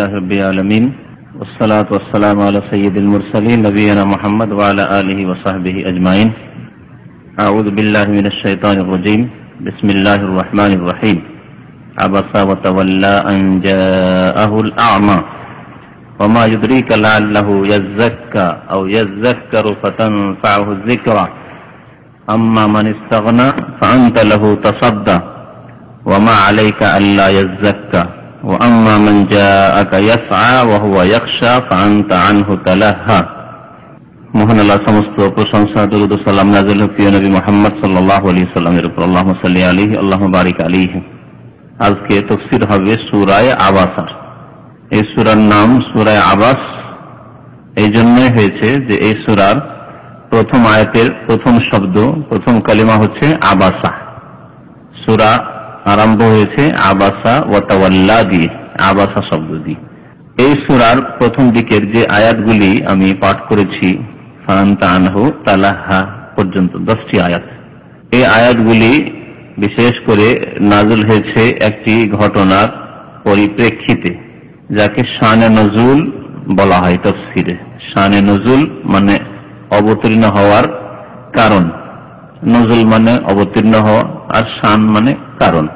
لله رب العالمين والصلاة والسلام على سيد المرسلين نبينا محمد وعلى آله وصحبه أجمعين. أعوذ بالله من الشيطان الرجيم. بسم الله الرحمن الرحيم. عبس وتولى أن جاءه الأعمى وما يدريك لعله يزكى أو يذكر فتنفعه الذكرى أما من استغنى فأنت له تصدى وما عليك ألا يزكى وأما من جاءك يسعى وهو يخشى فأنت عنه تلهى. মহান আল্লাহ সমস্ত প্রশংসা দরুদ ও সালাম নাযিল হোক প্রিয় নবী মুহাম্মদ সাল্লাল্লাহু আলাইহি সাল্লামের উপর। আল্লাহুম্মা সাল্লি আলাইহি আল্লাহুম্মা বারিক আলাইহি। আজকে তাফসীর হবে সূরা আবাসা। এই সূরার নাম সূরা আবাস এই জন্যই হয়েছে যে এই সূরার প্রথম আয়াতের প্রথম শব্দ প্রথম কালিমা হচ্ছে আবাসা। সূরা আরম্ভ হয়েছে আবাসা ওয়া তাওয়াল্লা দিয়ে, আবাসা শব্দ দিয়ে। এই সূরার প্রথম দিকের যে আয়াতগুলি আমি পাঠ করেছি ফাআনতা আনহু তালাহা পর্যন্ত 10টি আয়াত, এই আয়াতগুলি বিশেষ করে নাযিল হয়েছে একটি ঘটনার পরিপ্রেক্ষিতে, যাকে শানে নজুল বলা হয় তাফসীরে। শানে নজুল মানে অবতীর্ণ হওয়ার কারণ, নজুল মানে অবতীর্ণ হওয়া, আর শান মানে কারণ।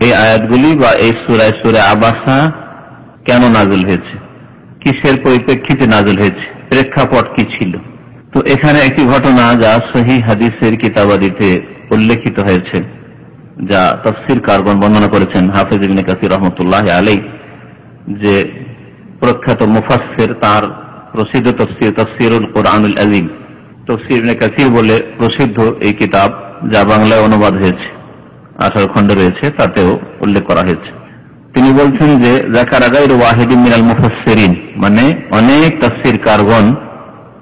এই আয়াতগুলি বা এই সূরা আবাসা কেন নাযিল হয়েছে, কিসের পরিপ্রেক্ষিতে নাযিল হয়েছে, প্রেক্ষাপট কি ছিল। তো এখানে একটি ঘটনা যা সহিহ হাদিসের কিতাবাদিতে উল্লেখিত হয়েছে, যা তাফসীর কারগণ বর্ণনা করেছেন হাফেজ ইবনে কাসির রাহমাতুল্লাহি আলাইহি, যে প্রখ্যাত মুফাসসির, তার প্রসিদ্ধ তাফসীর তাফসীরুল কুরআনুল আযীম, তাফসীর ইবনে কাসির বলে প্রসিদ্ধ এই কিতাব, যা বাংলায় অনুবাদ হয়েছে, 18 খণ্ড রয়েছে, তাতেও উল্লেখ করা হয়েছে। তিনি বলছেন যে যাকারা গায়রু ওয়াহিদিন মিনাল মুফাসসিরিন, মানে অনেক তাফসীর কারগণ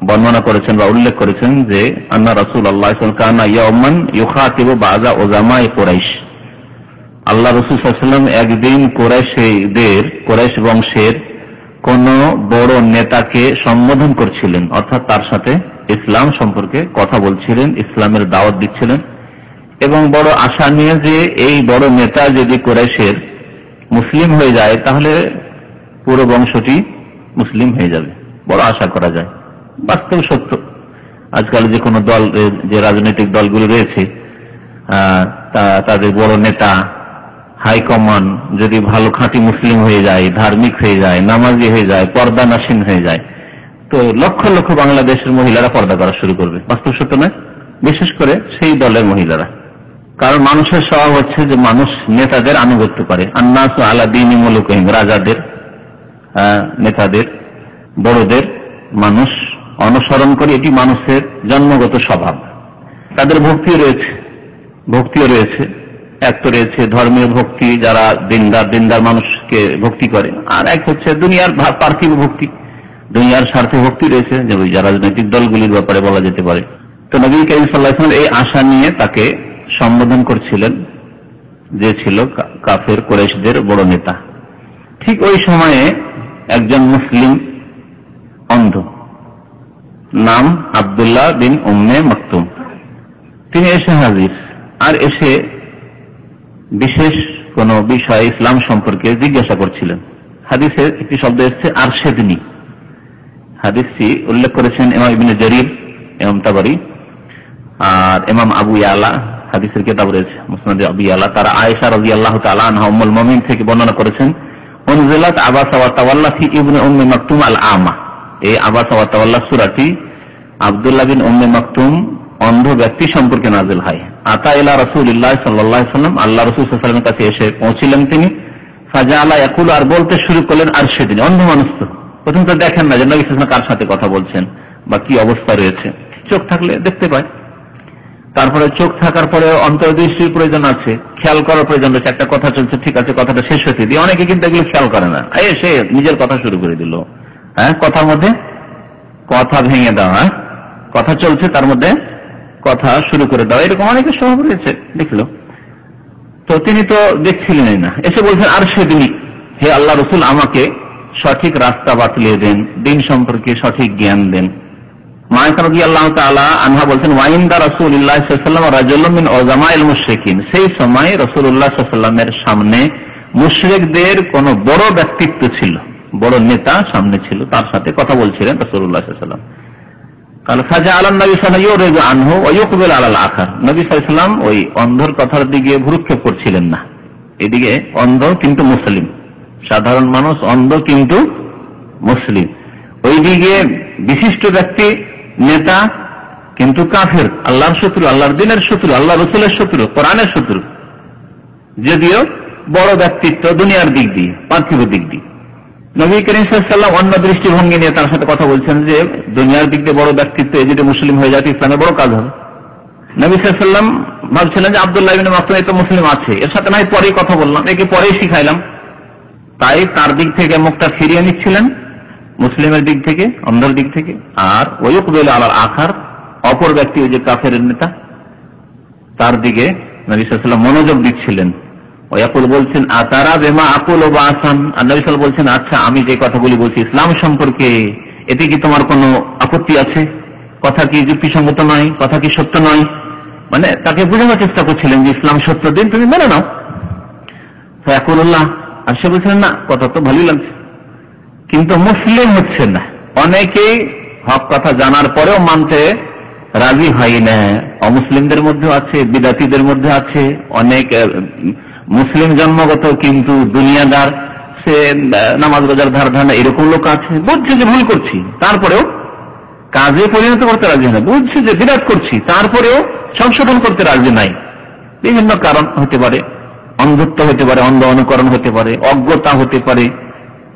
বর্ণনা করেছেন বা উল্লেখ করেছেন যে আন্না রাসূলুল্লাহ সাল্লাল্লাহু আলাইহি ওয়াসাল্লাম কানা ইয়াওমান ইউখাতিবু বাযা উলামায়ে কুরাইশ, আল্লাহ রাসূল সাল্লাল্লাহু আলাইহি ওয়াসাল্লাম একদিন কুরাইশ বংশের কোন বড় নেতাকে সম্বোধন করছিলেন, অর্থাৎ তার সাথে ইসলাম সম্পর্কে কথা বলছিলেন, ইসলামের দাওয়াত দিচ্ছিলেন, এবং বড় আশা নিয়ে যে এই বড় নেতা যদি কুরাইশের মুসলিম হয়ে যায় তাহলে পুরো বংশটি মুসলিম হয়ে যাবে, বড় আশা করা যায়। বাস্তব সত্য, আজকাল যে কোনো দল, যে রাজনৈতিক দলগুলো রয়েছে, তাদের বড় নেতা হাইকমান্ড যদি ভালো খাঁটি মুসলিম হয়ে যায়, ধার্মিক হয়ে যায়, নামাজি হয়ে যায়, পর্দানাসীন হয়ে যায়, তো লক্ষ লক্ষ বাংলাদেশের মহিলারা পর্দা করা শুরু করবে। বাস্তব সত্য নয়? বিশেষ করে সেই দলের মহিলারা। কারণ মানুষের স্বভাব হচ্ছে যে মানুষ নেতাদের আনুগত্য করে। আন্নাসু আলা দীনি মুলুকিহিম, রাজাদের, নেতাদের, বড়দের মানুষ অনুসরণ করে, এটি মানুষের জন্মগত স্বভাব। তাদের ভক্তিও রয়েছে। এক তো রয়েছে ধর্মীয় ভক্তি, যারা দিনদার মানুষকে ভক্তি করে, আর এক হচ্ছে দুনিয়ার পার্থিব ভক্তি, দুনিয়ার স্বার্থে ভক্তি রয়েছে, যে ওই রাজনৈতিক দলগুলির ব্যাপারে বলা যেতে পারে। তো নবী কারীম সাল্লাল্লাহু আলাইহি ওয়াসাল্লাম এই আশা নিয়ে তাকে সম্বোধন করছিলেন, যে ছিল কাফের কুরাইশদের বড় নেতা। ঠিক ওই সময়ে একজন মুসলিম অন্ধ, নাম আব্দুল্লাহ বিন উম্মে মাকতুম, তিনি এসে হাজির, আর এসে বিশেষ কোন বিষয় ইসলাম সম্পর্কে জিজ্ঞাসা করছিলেন। হাদিসে একটি শব্দ এসেছে আরশেদনি, হাদিসটি উল্লেখ করেছেন ইমাম ইবনে জারীর, ইমাম তাবারি, আর ইমাম আবু ইয়ালা, হাদিসের কিতাব রয়েছে মুসনাদে আবু ইয়ালা, তারা আয়েশা রাদিয়াল্লাহু তাআলা আনহা উম্মুল মুমিনিন থেকে বর্ণনা করেছেন, উনজিলাত আবাসা ওয়া তাওয়াল্লা ফি ইবনে উম্মি মাকতুম আল আমা। এই আবাসা ওয়া তাওয়াল্লা সূরাটি আব্দুল্লাহ বিন উম্মে মাকতুম অন্ধ ব্যক্তি সম্পর্কে নাযিল হয়। আতা ইলা রাসূলিল্লাহ সাল্লাল্লাহু আলাইহি ওয়াসাল্লাম, আল্লাহ রাসূল সাল্লাল্লাহু আলাইহি ওয়াসাল্লামের কাছে এসে পৌঁছিলেন তিনি। ফাজাআলা ইয়াকুলু, আর বলতে শুরু করলেন আরশেদিন, অন্ধ মানুষ তো প্রথম তো দেখেন না যে নবী সাল্লাল্লাহু আলাইহি ওয়াসাল্লাম কার সাথে কথা বলছেন বা কি অবস্থা রয়েছে। চোখ থাকলে দেখতে পায়, তারপরে চোখ থাকার পরে অন্তর্দৃষ্টির প্রয়োজন আছে, খেয়াল করার প্রয়োজন রয়েছে। একটা কথা চলছে, ঠিক আছে, কথাটা শেষ হতে দিয়ে, অনেকে কিন্তু এগুলো খেয়াল করে না, সে নিজের কথা শুরু করে দিল, কথার মধ্যে কথা ভেঙে দেওয়া, কথা চলছে তার মধ্যে কথা শুরু করে দেওয়া, এরকম অনেকের স্বভাব রয়েছে, দেখলো। তো তিনি তো দেখছিলেনই না, এসে বলছেন আরশেদিনী, হে আল্লাহ রাসূল আমাকে সঠিক রাস্তা বাতলিয়ে দেন, দিন সম্পর্কে সঠিক জ্ঞান দেন। মায়েশা রাদিয়াল্লাহু তাআলা আনহা বলছেন, ওয়াইন্দা রাসূলুল্লাহ সাল্লাল্লাহু আলাইহি ওয়াসাল্লাম রাজুলুম মিন উযামাইল মুশরিকিন, সেই সময় রাসূলুল্লাহ সাল্লাল্লাহু আলাইহি ওয়াসাল্লামের সামনে মুশরিকদের কোন বড় ব্যক্তিত্ব ছিল, বড় নেতা সামনে ছিল, তার সাথে কথা বলছিলেন রাসূলুল্লাহ সাল্লাল্লাহু আলাইহি ওয়াসাল্লাম। কাল ফাজআলা নবী সাল্লাল্লাহু আলাইহি ওয়াসাল্লাম ইউরিদু আনহু ওয়া ইউকবিল আলাল আখার। নবী সাল্লাল্লাহু আলাইহি ওয়াসাল্লাম ওই অন্ধর কথার দিকে ভ্রুক্ষেপ করছিলেন না। এদিকে অন্ধ কিন্তু মুসলিম, সাধারণ মানুষ অন্ধ কিন্তু মুসলিম, ওইদিকে বিশিষ্ট ব্যক্তি নেতা কিন্তু কাফের, আল্লাহর শত্রু, আল্লাহর দ্বীনের শত্রু, আল্লাহ রাসূলের শত্রু, কোরআনের শত্রু, যদিও বড় ব্যক্তিত্ব দুনিয়ার দিক দিয়ে, পার্থিব দিক দিয়ে। নবী করিম সাল্লাল্লাহু আলাইহি ওয়াসাল্লাম অন্য দৃষ্টিভঙ্গি নিয়ে তার সাথে কথা বলছেন যে দুনিয়ার দিক দিয়ে বড় ব্যক্তিত্ব, এ যদি মুসলিম হয়ে যায় ইসলামের বড় কাজ হবে। নবী সাল্লাল্লাহু আলাইহি ওয়াসাল্লাম ভাবছিলেন যে আব্দুল্লাহ ইবনে মাকতুম তো মুসলিম আছে, এর সাথে নাই পরেই কথা বললাম, একে পরেই শিখাইলাম, তাই তার দিক থেকে মুখটা ফিরিয়ে নিচ্ছিলেন মুসলিমের দিক থেকে, অন্ধের দিক থেকে। আর ওয়ায়ুকবিল আলাল আখার, অপর ব্যক্তি ওই যে কাফের নেতা, তার দিকে নবী সাল্লাল্লাহু আলাইহি ওয়াসাল্লাম মনোযোগ দিচ্ছিলেন। ওয়াকুল বলছেন আতারা বিমা আকুল ওয়া বাসান, আর নবী সাল্লাল্লাহু আলাইহি ওয়াসাল্লাম বলছেন আচ্ছা আমি যে কথাগুলি বলছি ইসলাম সম্পর্কে, এতে কি তোমার কোনো আপত্তি আছে? কথা কি যুক্তিসঙ্গত নয়? কথা কি সত্য নয়? মানে তাকে বোঝানোর চেষ্টা করছিলেন যে ইসলাম সত্য দিন, তুমি মেনে নাও। ফায়াকুলুল্লাহ, আর সে বলছিলেন না কথা তো ভালোই লাগছে, কিন্তু মুসলিম হচ্ছে না। অনেকেই হক কথা জানার পরেও মানতে রাজি হয় না, অমুসলিমদের মধ্যে আছে, বিদাতীদের মধ্যে আছে, অনেক মুসলিম জন্মগত কিন্তু দুনিয়াদার, সে নামাজ রোজার ধার ধারণা এরকম লোক আছে, বুঝছে যে ভুল করছি তারপরেও কাজে পরিণত করতে রাজি না, বুঝছে যে বিরাট করছি তারপরেও সংশোধন করতে রাজি নাই। বিভিন্ন কারণ হতে পারে, অন্ধত্ব হতে পারে, অন্ধ অনুকরণ হতে পারে, অজ্ঞতা হতে পারে,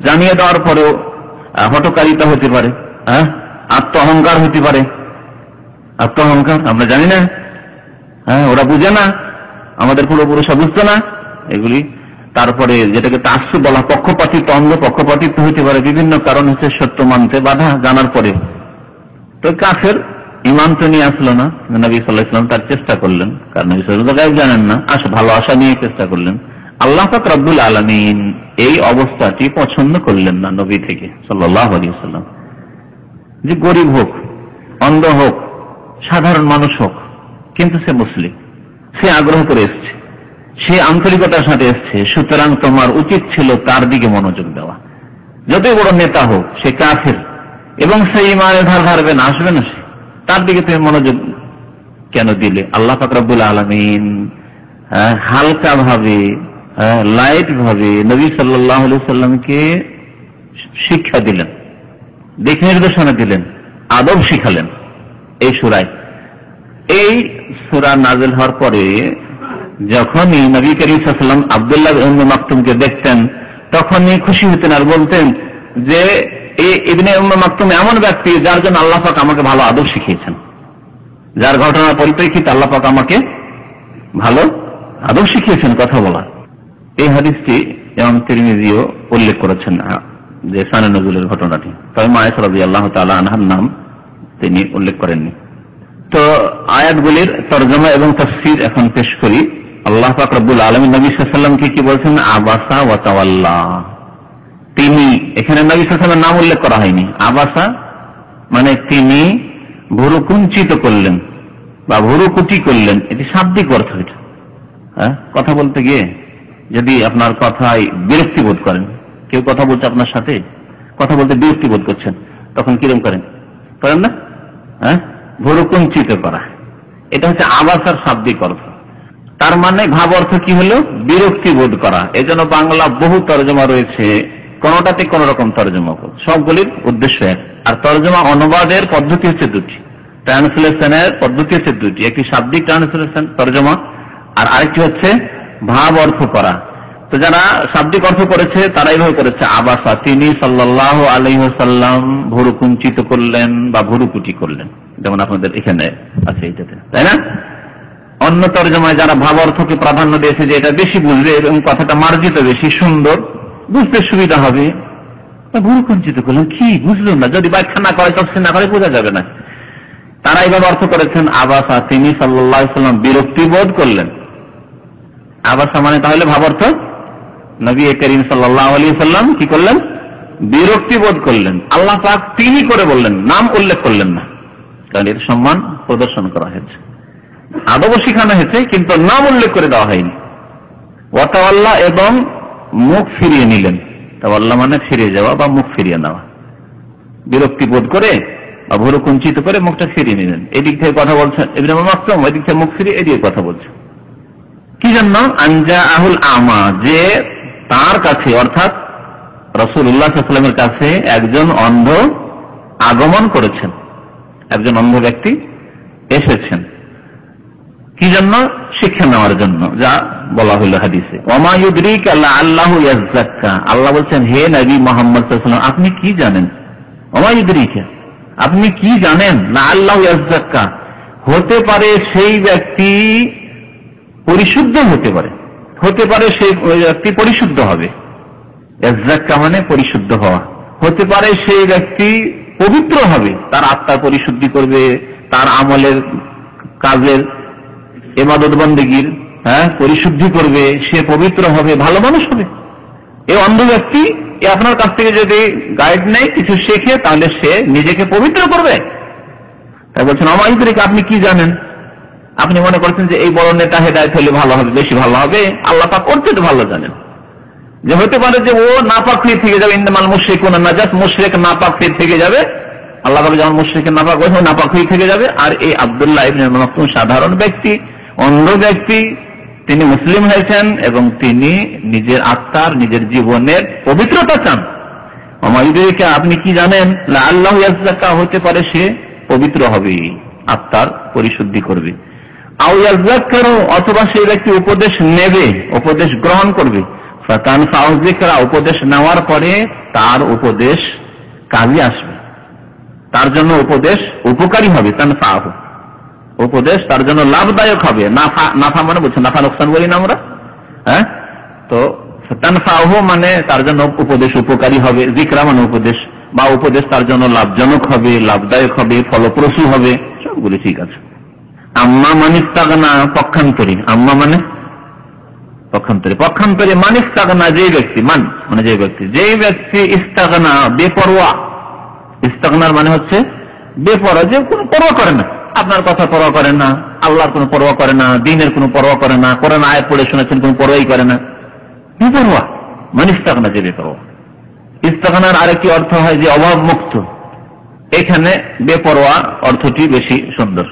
জানিয়ে দেওয়ার পরেও হটকারিতা হতে পারে, আত্ম অহংকার হতে পারে। আত্ম অহংকার আমরা জানি না, ওরা বুঝে না, আমাদের পূর্বপুরুষরা বুঝতো না এগুলি। তারপরে যেটাকে তাসসুব বলা, পক্ষপাতিত্ব, অন্ধ পক্ষপাতিত্ব হতে পারে। বিভিন্ন কারণ হচ্ছে সত্য মানতে বাধা জানার পরে। তো কাফের ইমান তো নিয়ে আসলো না, নবী সাল্লাল্লাহু আলাইহি ওয়াসাল্লাম তার চেষ্টা করলেন, কারণ নবী সাল্লাল্লাহু আলাইহি ওয়াসাল্লাম জানেন না, ভালো আশা নিয়ে চেষ্টা করলেন। আল্লাহ পাক রব্বুল আলামিন এই অবস্থাটি পছন্দ করলেন না নবী থেকে সাল্লাল্লাহু আলাইহি ওয়াসাল্লাম, যে গরিব হোক, অন্ধ হোক, সাধারণ মানুষ হোক, কিন্তু সে মুসলিম, সে আগ্রহ করে এসছে, সে আন্তরিকতার সাথে এসছে, সুতরাং তোমার উচিত ছিল তার দিকে মনোযোগ দেওয়া। যতই বড় নেতা হোক, সে কাফের এবং সে ইমানের ধার ধারবে না, আসবে না, সে তার দিকে তুমি মনোযোগ কেন দিলে? আল্লাহ পাক রব্বুল আলামিন হালকা ভাবে, লাইট ভাবে নবী সাল্লাল্লাহু আলাইহি ওয়াসাল্লামকে শিক্ষা দিলেন, দিক নির্দেশনা দিলেন, আদব শিখালেন এই সূরায়। এই সূরা নাযিল হওয়ার পরে যখনই নবী করিম সাল্লাল্লাহু আলাইহি ওয়াসাল্লাম আব্দুল্লাহ ইবনে মাকতুমকে দেখতেন, তখনই খুশি হতেন আর বলতেন যে এই ইবনে উম্মে মাকতুম এমন ব্যক্তি যার জন্য আল্লাহ পাক আমাকে ভালো আদব শিখিয়েছেন, যার ঘটনার পরিপ্রেক্ষিতে আল্লাহ পাক আমাকে ভালো আদব শিখিয়েছেন কথা বলা। এই হাদিসটি ইমাম তিরমিজিও উল্লেখ করেছেন যে শানে নজুলের ঘটনাটি, তবে মা আয়েশা রাদিয়াল্লাহু তাআলা আনহার নাম তিনি উল্লেখ করেননি। তো আয়াতগুলির তরজমা এবং তাফসীর এখন পেশ করি। আল্লাহ পাক রব্বুল আলামিন নবী সাল্লাল্লাহু আলাইহি ওয়াসাল্লামকে কি বলছেন? আবাসা ওয়া তাওয়াল্লা। তিনি, এখানে নবী সাল্লাল্লাহু আলাইহি ওয়াসাল্লামের নাম উল্লেখ করা হয়নি। আবাসা মানে তিনি ভুরু কুঞ্চিত করলেন বা ভুরুকুটি করলেন, এটি শাব্দিক অর্থ। এটা কথা বলতে গিয়ে যদি আপনার কথায় বিরক্তি বোধ করেন, কেউ কথা বলছে আপনার সাথে, কথা বলতে বিরক্তি বোধ করছেন, তখন কিরম করেন? করেন না? ভুরু কুঞ্চিত করা, এটা হচ্ছে আবাসার শাব্দিক অর্থ। তার মানে ভাব অর্থ কি হলো? বিরক্তি বোধ করা। এজন্য বাংলা বহু তরজমা রয়েছে, কোনটাতে কোন রকম তরজমা, সবগুলির উদ্দেশ্য এক। আর তরজমা অনুবাদের পদ্ধতি হচ্ছে দুটি, ট্রান্সলেশনের পদ্ধতি হচ্ছে দুটি, একটি শাব্দিক ট্রান্সলেশন তরজমা, আর আরেকটি হচ্ছে ভাব অর্থ করা। তো যারা শাব্দিক অর্থ করেছে তারা এইভাবে করেছে, আবাসা, তিনি সাল্লাল্লাহু আলাইহি ওয়াসাল্লাম ভুরু কুঞ্চিত করলেন বা ভুরুকুটি করলেন, যেমন আপনাদের এখানে আছে এইটাতে, তাই না? অন্য তরজমায় যারা ভাব অর্থকে প্রাধান্য দিয়েছে যে এটা বেশি বুঝবে এবং কথাটা মার্জিত বেশি সুন্দর, বুঝতে সুবিধা হবে, ভুরু কুঞ্চিত করলেন, কি বুঝলো না, যদি ব্যাখ্যা না করে তফসির না করে বোঝা যাবে না। তারা এইভাবে অর্থ করেছেন আবাসা, তিনি সাল্লাল্লাহু আলাইহি ওয়াসাল্লাম বিরক্তি বোধ করলেন। আবাসা মানে তাহলে ভাব অর্থ, নবী করিম সাল্লাল্লাহু আলাইহি ওয়াসাল্লাম কি করলেন? বিরক্তি বোধ করলেন। আল্লাহ পাক তিনি করে বললেন, নাম উল্লেখ করলেন না, কারণ এর সম্মান প্রদর্শন করা হয়েছে, আদব শিখানো হয়েছে, কিন্তু নাম উল্লেখ করে দেওয়া হয়নি। ওয়া তাওয়াল্লা, এবং মুখ ফিরিয়ে নিলেন, তাওয়াল্লা মানে ফিরে যাওয়া বা মুখ ফিরিয়ে নেওয়া, বিরক্তি বোধ করে বা ভুরু কুঞ্চিত করে মুখটা ফিরিয়ে নিলেন। এদিক থেকে কথা বলছেন ইবনে মাকতুম, এদিক থেকে মুখ ফিরিয়ে এদিকে কথা বলছেন। কি জন্য? আনজা আহুল আমা, যে তার কাছে অর্থাৎ রাসূলুল্লাহ সাল্লাল্লাহু আলাইহি ওয়াসাল্লামের কাছে একজন অন্ধ আগমন করেছেন, একজন অন্ধ ব্যক্তি এসেছেন। কি জন্য? শিক্ষা নেওয়ার জন্য, যা বলা হলো হাদিসে। ওমা ইউদরিকা লাআল্লাহু ইয়াযাক্কা, আল্লাহ বলছেন হে নবী মুহাম্মদ সাল্লাল্লাহু আলাইহি ওয়াসাল্লাম আপনি কি জানেন? ওমা ইউদরিকা, আপনি কি জানেন? লাআল্লাহু ইয়াযাক্কা, হতে পারে সেই ব্যক্তি পরিশুদ্ধ হতে পারে, হতে পারে সেই ব্যক্তি পরিশুদ্ধ হবে। ইয়াযাক্কা মানে পরিশুদ্ধ হওয়া। হতে পারে সেই ব্যক্তি পবিত্র হবে, তার আত্মার পরিশুদ্ধি করবে, তার আমলের কাজের ইবাদত বন্দেগীর পরিশুদ্ধি করবে, সে পবিত্র হবে, ভালো মানুষ হবে। এই অন্ধ ব্যক্তি আপনার কাছ থেকে যদি গাইড নেই, কিছু শেখে, তাহলে সে নিজেকে পবিত্র করবে। তাই বলছেন অমায়িক, আপনি কি জানেন? আপনি মনে করছেন যে এই বড় নেতা হেদায়েত হলে ভালো হবে, বেশি ভালো হবে। আল্লাহ পাক করতে তো ভালো জানেন যে হতে পারে যে ও নাপাক হয়ে থেকে যাবে। ইন্নামাল মুশরিকুনা নাজাস, মুশরিক নাপাক হয়ে থেকে যাবে। আল্লাহ পাক যেমন মুশরিকের নাপাক হয়ে নাপাক হয়ে থেকে যাবে। আর এই আব্দুল্লাহ ইবনে মাকতুম সাধারণ ব্যক্তি, অন্ধ ব্যক্তি, তিনি মুসলিম হয়েছেন এবং তিনি নিজের আত্মার, নিজের জীবনের পবিত্রতা চান। আমাদেরকে আপনি কি জানেন? লাআল্লাহু ইয়াযাক্কা, হতে পারে সে পবিত্র হবে, আত্মার পরিশুদ্ধি করবে। আও ইয়াযাক্কারু, অথবা সেই ব্যক্তি উপদেশ নেবে, উপদেশ গ্রহণ করবে। ফাতানফাউ যিকরা, উপদেশ নেওয়ার পরে তার উপদেশ কাজে আসবে, তার জন্য উপদেশ উপকারী হবে। তানফাউ, উপদেশ তার জন্য লাভদায়ক হবে। নাফা মানে বলছেন, নাফা লোকসান বলি না আমরা, তো তানফাহু মানে তার জন্য উপদেশ উপকারী হবে। যিকরা মানে উপদেশ, বা উপদেশ তার জন্য লাভজনক হবে, লাভদায়ক হবে, ফলপ্রসূ হবে, সবগুলি ঠিক আছে। আম্মা মানিস্তাগনা, পক্ষান্তরী। আম্মা মানে পক্ষান্তরী, পক্ষান্তরী মানিস্তাগনা, যে ব্যক্তি, মানে যে ব্যক্তি, যেই ব্যক্তি ইস্তাগনা, বেপরোয়া। ইস্তাগনার মানে হচ্ছে বেপরোয়া, যে কোনো পরোয়া করে না, আপনার কথা পরোয়া করে না, আল্লাহর কোনো পরোয়া করে না, দ্বীনের কোনো পরোয়া করে না, কোরআন আয়াত পড়ে শুনেছেন কোনো পরোয়াই করে না, বেপরোয়া। মানিস্তাগনা, যে বেপরোয়া। ইস্তাগনার আরেকটি অর্থ হয় যে অভাব মুক্ত। এখানে বেপরোয়া অর্থটি বেশি সুন্দর।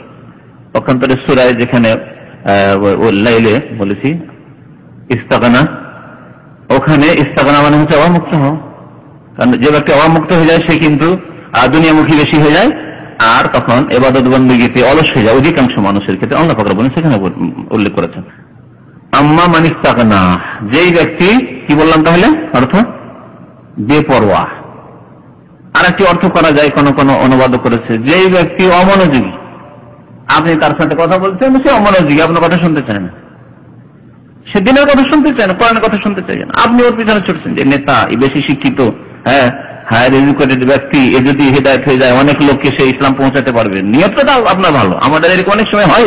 পক্ষান্তরে সূরায় যেখানে লাইলে বলেছি ইস্তাগনা, ওখানে ইস্তাগনা মানে হচ্ছে অভাবমুক্ত হওয়া। কারণ যে ব্যক্তি অভাবমুক্ত হয়ে যায় সে কিন্তু দুনিয়ামুখী বেশি হয়ে যায়, আর তখন ইবাদত বন্দেগীতে অলস হয়ে যায় অধিকাংশ মানুষের ক্ষেত্রে। আল্লাহ পাক বলেন, সেখানে উল্লেখ করেছেন আম্মা মান ইস্তাগনা, যেই ব্যক্তি, কি বললাম তাহলে অর্থ? বেপরোয়া। আর একটি অর্থ করা যায়, কোন কোন অনুবাদ করেছে যেই ব্যক্তি অমনোযোগী। আপনি তার সাথে কথা বলছেন, সে অমনোযোগী, আপনার কথা শুনতে চায় না, সে দিনের কথা শুনতে চায় না, কোরআনের কথা শুনতে চায় না। আপনি ওর পিছনে ছুটছেন যে নেতা, বেশি শিক্ষিত, হায়ার এডুকেটেড ব্যক্তি, এ যদি হিদায়াত হয়ে যায় অনেক লোককে সে ইসলাম পৌঁছাতে পারবে, নিয়তটা আপনার ভালো। আমাদের এরকম অনেক সময় হয়।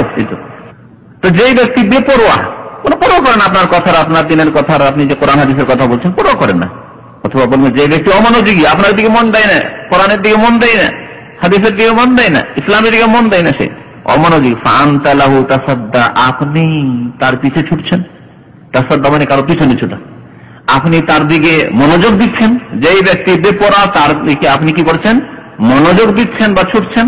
তো যেই ব্যক্তি বেপরোয়া, কোনো পরোয়া করেন আপনার কথার, আপনার দিনের কথার, আপনি যে কোরআন হাদিসের কথা বলছেন পরোয়া করেন না। অথবা বলবেন যে ব্যক্তি অমনোযোগী, আপনার দিকে মন দেয় না, কোরআনের দিকে মন দেয় না, হাদিসের দিকে মন দেয় না, ইসলামের দিকে মন দেয় না, সে অমনোযোগী। ফাআনতা লাহু তাসাদ্দা, আপনি তার পিছে ছুটছেন। তাসাদ্দা মানে কারো পিছনে ছোটা, আপনি তার দিকে মনোযোগ দিচ্ছেন। যেই ব্যক্তি বেপরোয়া তার দিকে আপনি কি করছেন? মনোযোগ দিচ্ছেন বা ছুটছেন।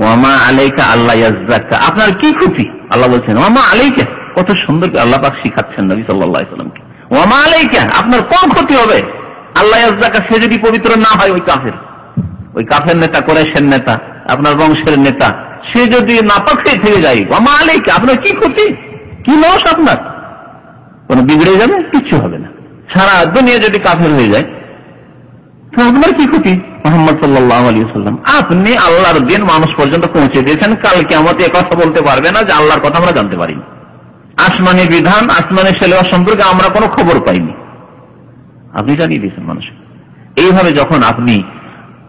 ওয়ামা আলাইকা আল্লাহ ইয়াযাক্কা, আপনার কি ক্ষতি? আল্লাহ বলছেন ওয়ামা আলাইকা, কত সুন্দর আল্লাহ পাক শিখাচ্ছেন নবী সাল্লাল্লাহু আলাইহি ওয়াসাল্লামকে। ওয়ামা আলাইকা, আপনার কোন ক্ষতি হবে? আল্লাহ ইয়াযাক্কা, সে যদি পবিত্র না হয়, ওই কাফের নেতা, কুরাইশের নেতা, আপনার বংশের নেতা, সে যদি নাপাক হয়ে থেকে যায়, ওয়ামা আলাইকা, আপনার কি ক্ষতি? কি লস আপনার? কোন বিগড়ে যাবে? কিছু হবে না। সারা দুনিয়া যদি কাফের হয়ে যায়, তো আপনার কি ক্ষতি? মুহাম্মদ সাল্লাল্লাহু আলাইহি ওয়াসাল্লাম, আপনি আল্লাহর দিন মানুষ পর্যন্ত পৌঁছে দিয়েছেন। কাল কিয়ামতে কথা বলতে পারবে না যে আল্লাহর কথা আমরা জানতে পারিনি। আসমানি বিধান, আসমানি সিলেবাস সম্পর্কে আমরা কোনো খবর পাইনি, আপনি জানিয়ে দিয়েছেন মানুষ। এইভাবে যখন আপনি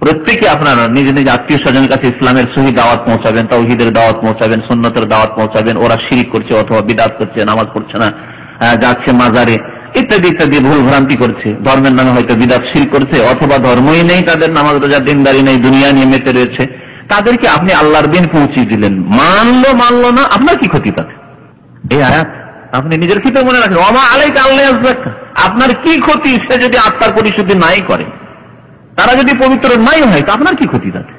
প্রত্যেকে আপনার নিজ নিজ আত্মীয় স্বজনের কাছে ইসলামের সহি দাওয়াত পৌঁছাবেন, তাওহীদের দাওয়াত পৌঁছাবেন, সুন্নতের দাওয়াত পৌঁছাবেন, ওরা শিরক করছে অথবা বিদআত করছে, নামাজ পড়ছে না, যাচ্ছে মাজারে, ইত্যাদি ইত্যাদি ভুল ভ্রান্তি করছে, ধর্মের নামে হয়তো বিদআত শিরক করছে, অথবা ধর্মই নেই তাদের, নামাজ রোজা দিনদারি নেই, দুনিয়া নিয়ে মেতে রয়েছে, তাদেরকে আপনি আল্লাহর দিন পৌঁছে দিলেন। মানলো না, আপনার কি ক্ষতি তাতে? এই আয়াত আপনি নিজের ক্ষেত্রে মনে রাখেন। ওয়ামা আলাইকা আল্লাহ ইয়াযাক্কা, আপনার কি ক্ষতি সে যদি আত্মার পরিশুদ্ধি নাই করে, তারা যদি পবিত্র নাই হয়, তো আপনার কি ক্ষতি তাতে?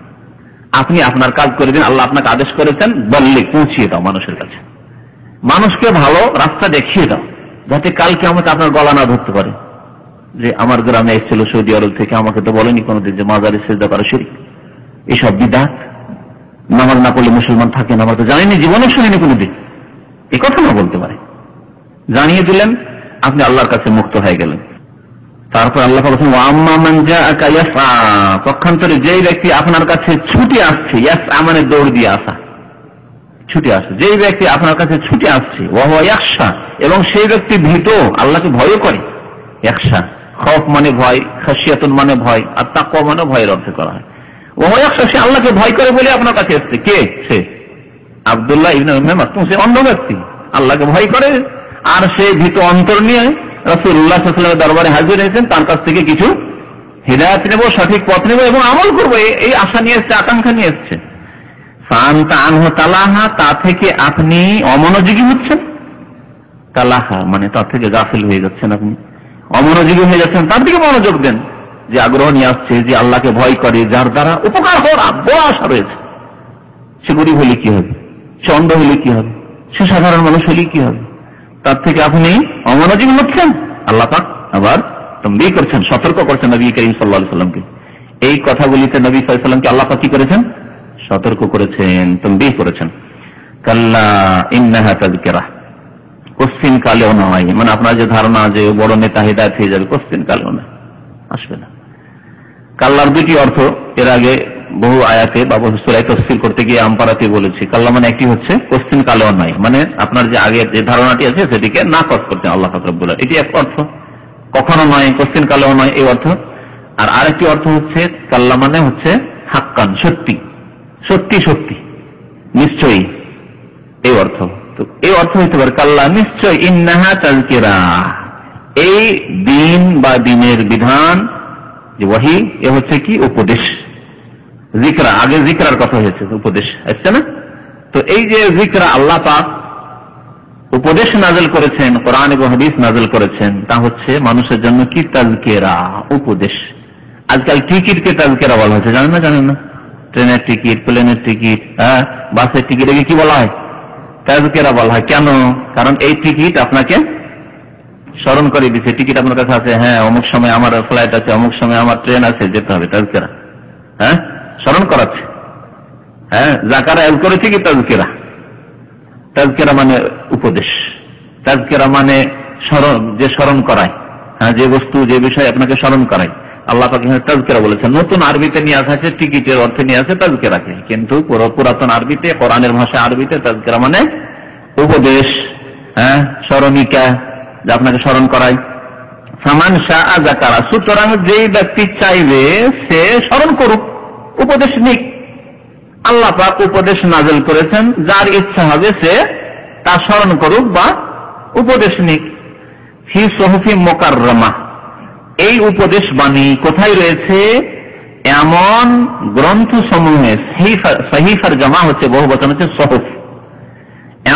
আপনি আপনার কাজ করে দিন। আল্লাহ আপনাকে আদেশ করেছেন, বললে পৌঁছিয়ে দাও মানুষের কাছে, মানুষকে ভালো রাস্তা দেখিয়ে দাও, যাতে কালকে আমাকে আপনার গলা না ধরতে পারে যে আমার গ্রামে এসেছিল সৌদি আরব থেকে, আমাকে তো বলেনি কোনোদিন যে মাজারে সিজদা করা শিরক, এইসব বিদআত, নামাজ না পড়লে মুসলমান থাকে না, আমরা তো জানিনি, জীবনে শুনিনি কোনোদিন, এই কথা না বলতে পারে। জানিয়ে দিলেন, আপনি আল্লাহর কাছে মুক্ত হয়ে গেলেন। তারপর আল্লাহ বলেছেন, ওয়াম্মা মান জাআকা ইয়াসআ, পক্ষান্তরে যেই ব্যক্তি আপনার কাছে ছুটে আসছে, ইয়াসআ মানে দৌড় দিয়ে আসা, ছুটে আসছে, যেই ব্যক্তি আপনার কাছে ছুটে আসছে, ওয়া হুয়া ইয়াখশা, এবং সেই ব্যক্তি ভীত, আল্লাহকে ভয় করে। ইয়াখশা, খৌফ মানে ভয়, খাশিয়াতুন মানে ভয়, আর তাকওয়া মানে ভয়ের অর্থ করা হয়। ওয়া হুয়া ইয়াখশা, সে আল্লাহকে ভয় করে বলে আপনার কাছে এসেছে। কে সে? আব্দুল্লাহ ইবনে উম্মে মাকতুম, সে অন্ধ ব্যক্তি, আল্লাহকে ভয় করে, আর সে ভীত অন্তর নিয়ে রাসূলুল্লাহ সাল্লাল্লাহু আলাইহি ওয়াসাল্লামের দরবারে হাজির হয়েছেন, তার কাছ থেকে কিছু হিদায়াত নেব, সঠিক পথ নেব এবং আমল করবো, এই আশা নিয়ে এসছে, আকাঙ্ক্ষা নিয়ে এসছে। ফাআনতা আনহু তালাহা, তা থেকে আপনি অমনোযোগী হচ্ছেন। তালাহা মানে তার থেকে গাফিল হয়ে যাচ্ছেন, আপনি অমনোযোগী হয়ে যাচ্ছেন, তার দিকে মনোযোগ দেন। যে আগ্রহ নিয়ে আসছে, যে আল্লাহকে ভয় করে, যার দ্বারা উপকার হওয়ার বড় আশা রয়েছে, সে গরিব হলে কি হবে, সে অন্ধ হলে কি হবে, সে সাধারণ মানুষ হলে কি হবে, তার থেকে আপনি অমনোযোগী হচ্ছেন। আল্লাহ পাক আবার তাম্বিহ করছেন, সতর্ক করছেন নবী করিম সাল্লাল্লাহু আলাইহি ওয়াসাল্লামকে। এই কথাগুলিতে নবী সাল্লাল্লাহু আলাইহি ওয়াসাল্লামকে আল্লাহ পাক কি করেছেন? সতর্ক করেছেন, তাম্বিহ করেছেন। কাল্লা ইন্নাহা তাযকিরা, কোশ্চিন কালেও নয়, মানে আপনার যে ধারণা যে বড় নেতা হিদায়াত হয়ে যাবে, কোশ্চিন কালেও না, আসবে না। কাল্লার দুটি অর্থ এর আগে বহু আয়াতে বা বহু সূরায় তাফসীর করতে গিয়ে আমপারাতে বলেছি। কাল্লা মানে একটি হচ্ছে কোশ্চিন কালেও নয়, মানে আপনার যে আগে যে ধারণাটি আছে সেটিকে নাকচ করতেন আল্লাহ পাক রব্বুল আলামিন, এটি এক অর্থ। কখনো নয়, কোশ্চিন কালেও নয়, এই অর্থ। আর আরেকটি অর্থ হচ্ছে কাল্লা মানে হচ্ছে হাক্কান, সত্যি, সত্যি সত্যি, নিশ্চয়ই, এই অর্থ। তো এই অর্থ হইতে পারে কাল্লা নিশ্চয়, ইন্নাহা তাযকিরা, এই দিন বা দিনের বিধান যে ওয়াহি, এ হচ্ছে কি উপদেশ। জিকরা, আগে জিকরার কথা হয়েছে, উপদেশ আসছে না? তো এই যে জিকরা, আল্লাহ পাক উপদেশ নাযিল করেছেন, কোরআন এবং হাদিস নাযিল করেছেন, তা হচ্ছে মানুষের জন্য কি তাযকিরা, উপদেশ। আজকাল টিকিটকে তাযকিরা বলা হচ্ছে, জানেন না? জানেন না? ট্রেনের টিকিট, প্লেনের টিকিট, বাসের টিকিট, একে কি বলা হয়? তাযকিরা বলা হয়। কেন? কারণ এই টিকিট আপনাকে স্মরণ করে দিচ্ছে। টিকিট আপনার কাছে আছে, হ্যাঁ অমুক সময় আমার ফ্লাইট আছে, অমুক সময় আমার ট্রেন আছে, যেতে হবে, তাযকিরা, হ্যাঁ স্মরণ করাচ্ছে। হ্যাঁ, যাকারা এল করেছে কি তাযকিরা। তাযকিরা মানে উপদেশ, তাযকিরা মানে স্মরণ, যে স্মরণ করায়, হ্যাঁ যে বস্তু যে বিষয় আপনাকে স্মরণ করায়। আল্লাহ পাক এখানে তাযকিরা বলেছেন। নতুন আরবিতে নিয়ে আসা আছে, টিকিটের অর্থে নিয়ে আসে তাযকিরাকে, কিন্তু পুরাতন আরবিতে, কোরআনের ভাষা আরবিতে তাযকিরা মানে উপদেশ, হ্যাঁ স্মরণিকা, যা আপনাকে স্মরণ করায়। ফামান শাআ যাকারা, সুতরাং যেই ব্যক্তি চাইবে সে স্মরণ করুক, উপদেশ নিক। আল্লাহ পাক উপদেশ নাযিল করেছেন, যার ইচ্ছা হবে সে তা স্মরণ করুক বা উপদেশ নিক। ফি সুহুফি মুকাররামা, এই উপদেশ বাণী কোথায় রয়েছে? এমন গ্রন্থ সমূহে, সহিফার জামা হচ্ছে বহু বচন হচ্ছে সুহুফ,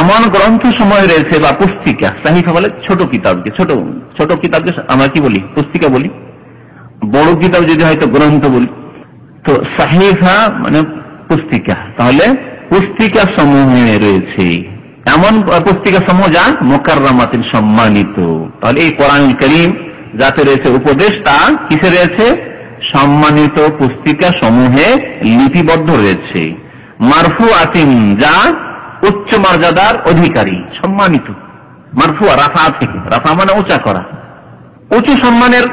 এমন গ্রন্থ সমূহে রয়েছে, বা পুস্তিকা, সহিফা বলে ছোট কিতাবকে, ছোট ছোট কিতাবকে আমরা কি বলি? পুস্তিকা বলি। বড় কিতাব যদি হয়তো গ্রন্থ বলি। তো সহিফা মানে পুস্তিকা, তাহলে পুস্তিকা সমূহে রয়েছে এমন পুস্তিকা সমূহ যা মুকাররামাতিন, সম্মানিত। তাহলে এই কোরআনুল কারীম যাতে রয়েছে উপদেশ, তা কিসে রয়েছে? সম্মানিত পুস্তিকা সমূহে লিপিবদ্ধ রয়েছে। মারফুআতিন, যা উচ্চ মর্যাদার অধিকারী, সম্মানিত। মারফুয়া রাফা থেকে, রাফা মানে উঁচা করা, উঁচু সম্মানের,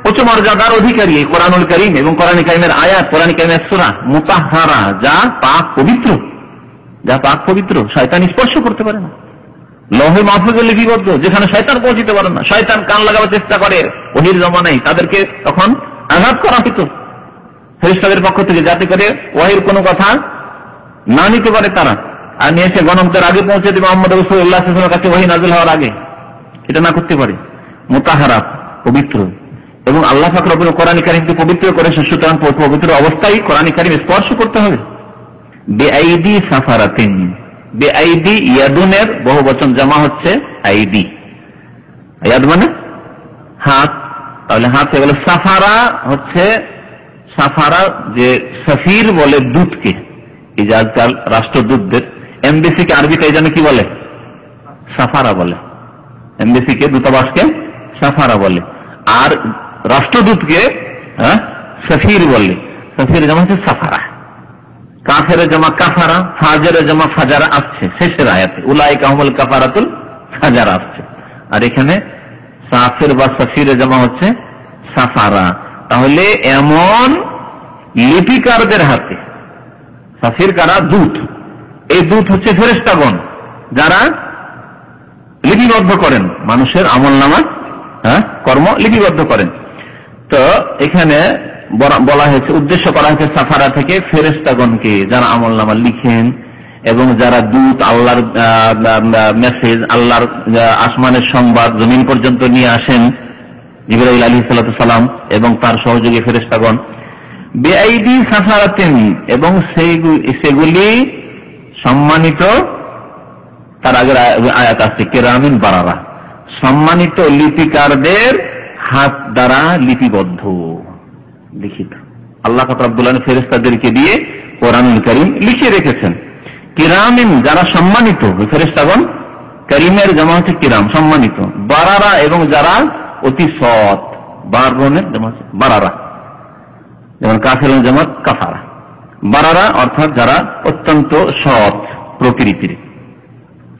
উচ্চ মর্যাদার অধিকারী এই কোরআনুল কারীম এবং কোরআন কারীমের আয়াত, কোরআন কারীমের সূরা। মুতাহহারা, যা পাক পবিত্র, যা পাক পবিত্র, শয়তান স্পর্শ করতে পারে না। লৌহে মাহফুজে লিপিবদ্ধ, যেখানে শয়তান পৌঁছতে পারে না। শয়তান কান লাগাবার চেষ্টা করে ওহীর জমানায়, তাদেরকে তখন আঘাত করা হতো ফেরেশতাদের পক্ষ থেকে, যাতে করে ওহীর কোনো কথা না নিতে পারে তারা, আর নিয়ে এসে গণকদের আগে পৌঁছে দেবে মুহাম্মদ রাসূলুল্লাহ সাল্লাল্লাহু আলাইহি ওয়াসাল্লামের কাছে ওহী নাযিল হওয়ার আগে। এটা না করতে পারে। মুতাহহারা, পবিত্র। এবং আল্লাহ পাক রব্বুল কোরআন কারীমকে পবিত্র করেছেন, সুতরাং পবিত্র অবস্থায় কোরআন কারীম স্পর্শ করতে হবে। বেআইদি সাফারাতিন, বেআইদি, ইয়াদুনের বহু বচন জামা হচ্ছে আইদি। ইয়াদ মানে হাত, তাহলে হাত হয়ে গেল। সাফারা হচ্ছে সাফারা, যে সফির বলে দূতকে, এই যে আজকাল রাষ্ট্রদূতদের এমবেসিকে আরবিতে এই জন্য কি বলে? সাফারা বলে। এমবেসিকে, দূতাবাসকে সাফারা বলে, আর রাষ্ট্রদূতকে সফির বলে। সফির জামা হচ্ছে সাফারা। কাফের জামা কাফারা, ফাজের জামা ফাজারা আসছে শেষের আয়াতে, উলাইকা হুমুল কাফারাতুল ফাজারা আসছে। আর এখানে সাফির বা সফির জামা হচ্ছে সাফারা। তাহলে এমন লিপিকারদের হাতে, সাফির কারা? দূত। এই দূত হচ্ছে ফেরেশতাগণ, যারা লিপিবদ্ধ করেন মানুষের আমলনামা, কর্ম লিপিবদ্ধ করেন। তো এখানে বলা হয়েছে, উদ্দেশ্য করা হয়েছে সাফারা থেকে ফেরেশতাগণকে, যারা আমলনামা লিখেন এবং যারা দূত, আল্লাহর মেসেজ, আল্লাহর আসমানের সংবাদ জমিন পর্যন্ত নিয়ে আসেন, জিবরাইল আলাইহিস সালাম এবং তার সহযোগী ফেরেশতাগণ। বেআইদি সাফারাতিন, এবং সেগুলি সম্মানিত, তার আগের আয়াত আছে কিরামিন বারারা, সম্মানিত লিপিকারদের হাত দ্বারা লিপিবদ্ধ, লিখিত। আল্লাহ পাক রব্বুল আলামিন ফেরেশতাদেরকে দিয়ে কোরআনুল কারীম লিখে রেখেছেন। কিরামিন, যারা সম্মানিত, ফেরেশতাগণ, কারীমের জামা হচ্ছে কিরাম, সম্মানিত। বারারা, এবং যারা অতি সৎ, বারনের জামা হচ্ছে বারারা, যেমন কাফেরের জামা কাফারা। বারারা অর্থাৎ যারা অত্যন্ত সৎ প্রকৃতির।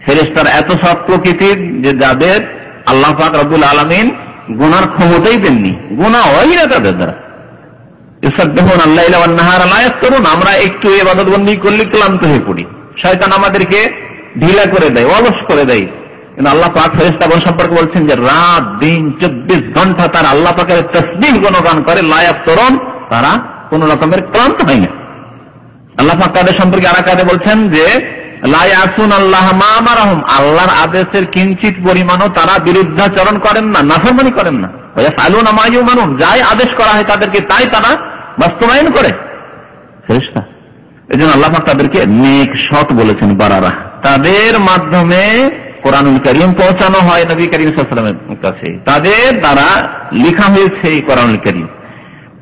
ফেরেশতারা এত সৎ প্রকৃতির যে যাদের আল্লাহ পাক রব্বুল আলামিন গুনার ক্ষমতাই দেননি, গুনাহ হয় না তাদের দ্বারা। ইউসাব্বিহুনা আল-লাইলা ওয়ান-নাহারা লা ইয়াফতুরুন, আমরা একটু ইবাদত বন্দেগী করলে ক্লান্ত হয়ে পড়ি, শয়তান আমাদেরকে ঢিলা করে দেয়, অলস করে দেয়। কিন্তু আল্লাহ পাক ফেরেশতাগণ সম্পর্কে বলছেন যে রাত দিন 24 ঘন্টা তারা আল্লাহ পাকের তাসবিহ গুণগান করে, লা ইয়াফতুরুন, তারা কোন রকমের ক্লান্ত হয় না। আল্লাহ পাক তাদের সম্পর্কে আরেক বলছেন যে লা ইয়াসুন আল্লাহ মা আমারহুম, আল্লাহর আদেশের কিঞ্চিত পরিমাণও তারা বিরুদ্ধাচরণ করেন না, নাফরমানি করেন না। ওয়া ইয়াফআলুনা মা ইউমানুন, যাই আদেশ করা হয় তাদেরকে তাই তারা বাস্তবায়ন করে ফেরেশতা। এজন্য আল্লাহ পাক তাদেরকে নেক, সৎ বলেছেন, বারারা। তাদের মাধ্যমে কোরআনুল কারীম পৌঁছানো হয় নবী করিম সাল্লাল্লাহু আলাইহি ওয়াসাল্লামের কাছে, তাদের দ্বারা লেখা হয়েছে এই কোরআনুল কারীম।